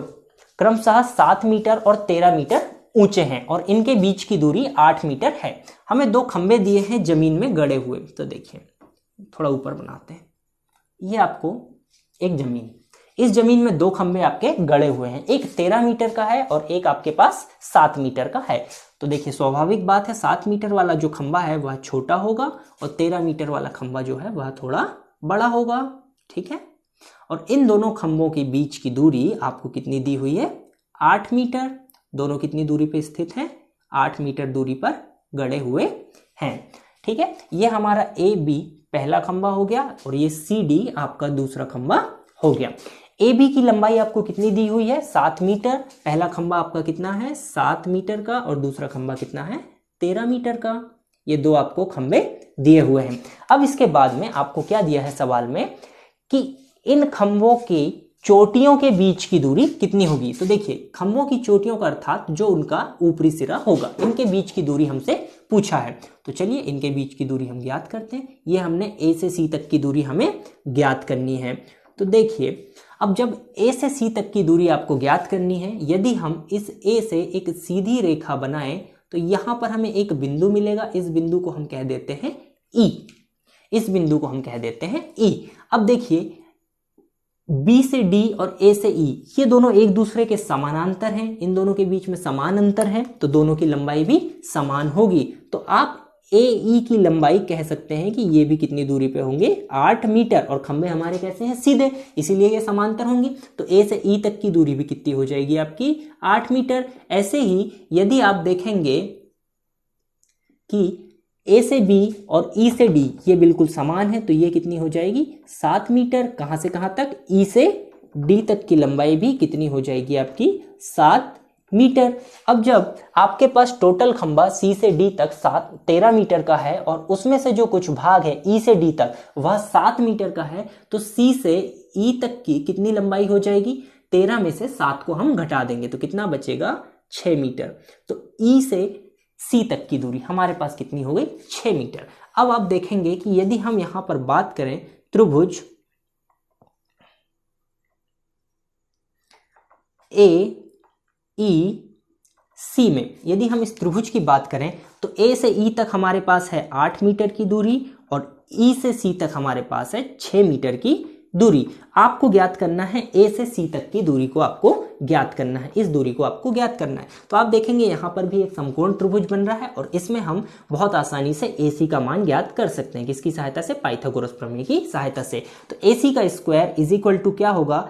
क्रमशः 7 मीटर और 13 मीटर ऊंचे हैं और इनके बीच की दूरी 8 मीटर है। हमें दो खंभे दिए हैं जमीन में गड़े हुए। तो देखिए थोड़ा ऊपर बनाते हैं, ये आपको एक जमीन, इस जमीन में दो खंभे आपके गड़े हुए हैं, एक 13 मीटर का है और एक आपके पास 7 मीटर का है। तो देखिए स्वाभाविक बात है 7 मीटर वाला जो खंभा है वह छोटा होगा और 13 मीटर वाला खंभा जो है वह थोड़ा बड़ा होगा, ठीक है। और इन दोनों खंभों के बीच की दूरी आपको कितनी दी हुई है? 8 मीटर। दोनों कितनी दूरी पे स्थित हैं? 8 मीटर दूरी पर गड़े हुए हैं, ठीक है। ये हमारा ए बी पहला खंभा हो गया और ये सी डी आपका दूसरा खंभा हो गया। ए बी की लंबाई आपको कितनी दी हुई है? 7 मीटर। पहला खंभा आपका कितना है? 7 मीटर का, और दूसरा खंभा कितना है? 13 मीटर का। ये दो आपको खंभे दिए हुए हैं। अब इसके बाद में आपको क्या दिया है सवाल में कि इन खंभों की चोटियों के बीच की दूरी कितनी होगी। तो देखिए खंभों की चोटियों का अर्थात जो उनका ऊपरी सिरा होगा, इनके बीच की दूरी हमसे पूछा है। तो चलिए इनके बीच की दूरी हम ज्ञात करते हैं। ये हमने ए से सी तक की दूरी हमें ज्ञात करनी है। तो देखिए अब जब ए से सी तक की दूरी आपको ज्ञात करनी है, यदि हम इस ए से एक सीधी रेखा बनाएं तो यहां पर हमें एक बिंदु मिलेगा। इस बिंदु को हम कह देते हैं ई, इस बिंदु को हम कह देते हैं ई। अब देखिए बी से डी और ए से ई ये दोनों एक दूसरे के समानांतर हैं, इन दोनों के बीच में समान अंतर है, तो दोनों की लंबाई भी समान होगी। तो आप ए ई की लंबाई कह सकते हैं कि ये भी कितनी दूरी पे होंगे? 8 मीटर। और खंभे हमारे कैसे हैं? सीधे, इसीलिए ये समांतर होंगी। तो ए से ई तक की दूरी भी कितनी हो जाएगी आपकी? 8 मीटर। ऐसे ही यदि आप देखेंगे कि ए से बी और ई से डी ये बिल्कुल समान है, तो ये कितनी हो जाएगी? 7 मीटर। कहां से कहां तक? ई से डी तक की लंबाई भी कितनी हो जाएगी आपकी? 7 मीटर। अब जब आपके पास टोटल खंभा सी से डी तक 13 मीटर का है और उसमें से जो कुछ भाग है ई से डी तक वह 7 मीटर का है, तो सी से ई तक की कितनी लंबाई हो जाएगी? 13 में से 7 को हम घटा देंगे तो कितना बचेगा? 6 मीटर। तो ई से सी तक की दूरी हमारे पास कितनी हो गई? 6 मीटर। अब आप देखेंगे कि यदि हम यहां पर बात करें त्रिभुज ए ई सी में, यदि हम इस त्रिभुज की बात करें तो ए से ई तक हमारे पास है 8 मीटर की दूरी और ई से सी तक हमारे पास है 6 मीटर की दूरी। आपको ज्ञात करना है ए से सी तक की दूरी को आपको ज्ञात करना है, इस दूरी को आपको ज्ञात करना है। तो आप देखेंगे यहां पर भी एक समकोण त्रिभुज बन रहा है और इसमें हम बहुत आसानी से AC का मान ज्ञात कर सकते हैं। किसकी सहायता से? पाइथागोरस प्रमेय की सहायता से। तो AC का स्क्वायर इज इक्वल टू क्या होगा?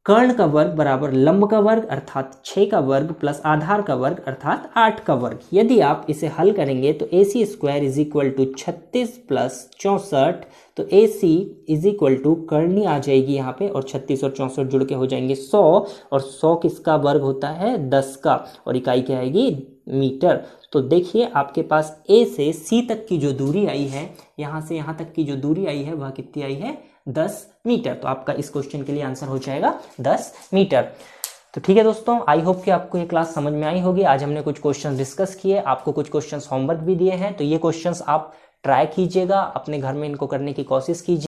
कर्ण का वर्ग बराबर लंब का वर्ग अर्थात 6 का वर्ग प्लस आधार का वर्ग अर्थात 8 का वर्ग। यदि आप इसे हल करेंगे तो AC square is equal to 36 प्लस 64, तो AC इज इक्वल टू करनी आ जाएगी यहाँ पे और 36 और 64 जुड़ के हो जाएंगे 100, और 100 किसका वर्ग होता है? 10 का, और इकाई क्या आएगी? मीटर। तो देखिए आपके पास A से C तक की जो दूरी आई है, यहाँ से यहाँ तक की जो दूरी आई है वह कितनी आई है? 10 मीटर। तो आपका इस क्वेश्चन के लिए आंसर हो जाएगा 10 मीटर। तो ठीक है दोस्तों, आई होप कि आपको ये क्लास समझ में आई होगी। आज हमने कुछ क्वेश्चन डिस्कस किए, आपको कुछ क्वेश्चन होमवर्क भी दिए हैं, तो ये क्वेश्चंस आप ट्राई कीजिएगा, अपने घर में इनको करने की कोशिश कीजिए।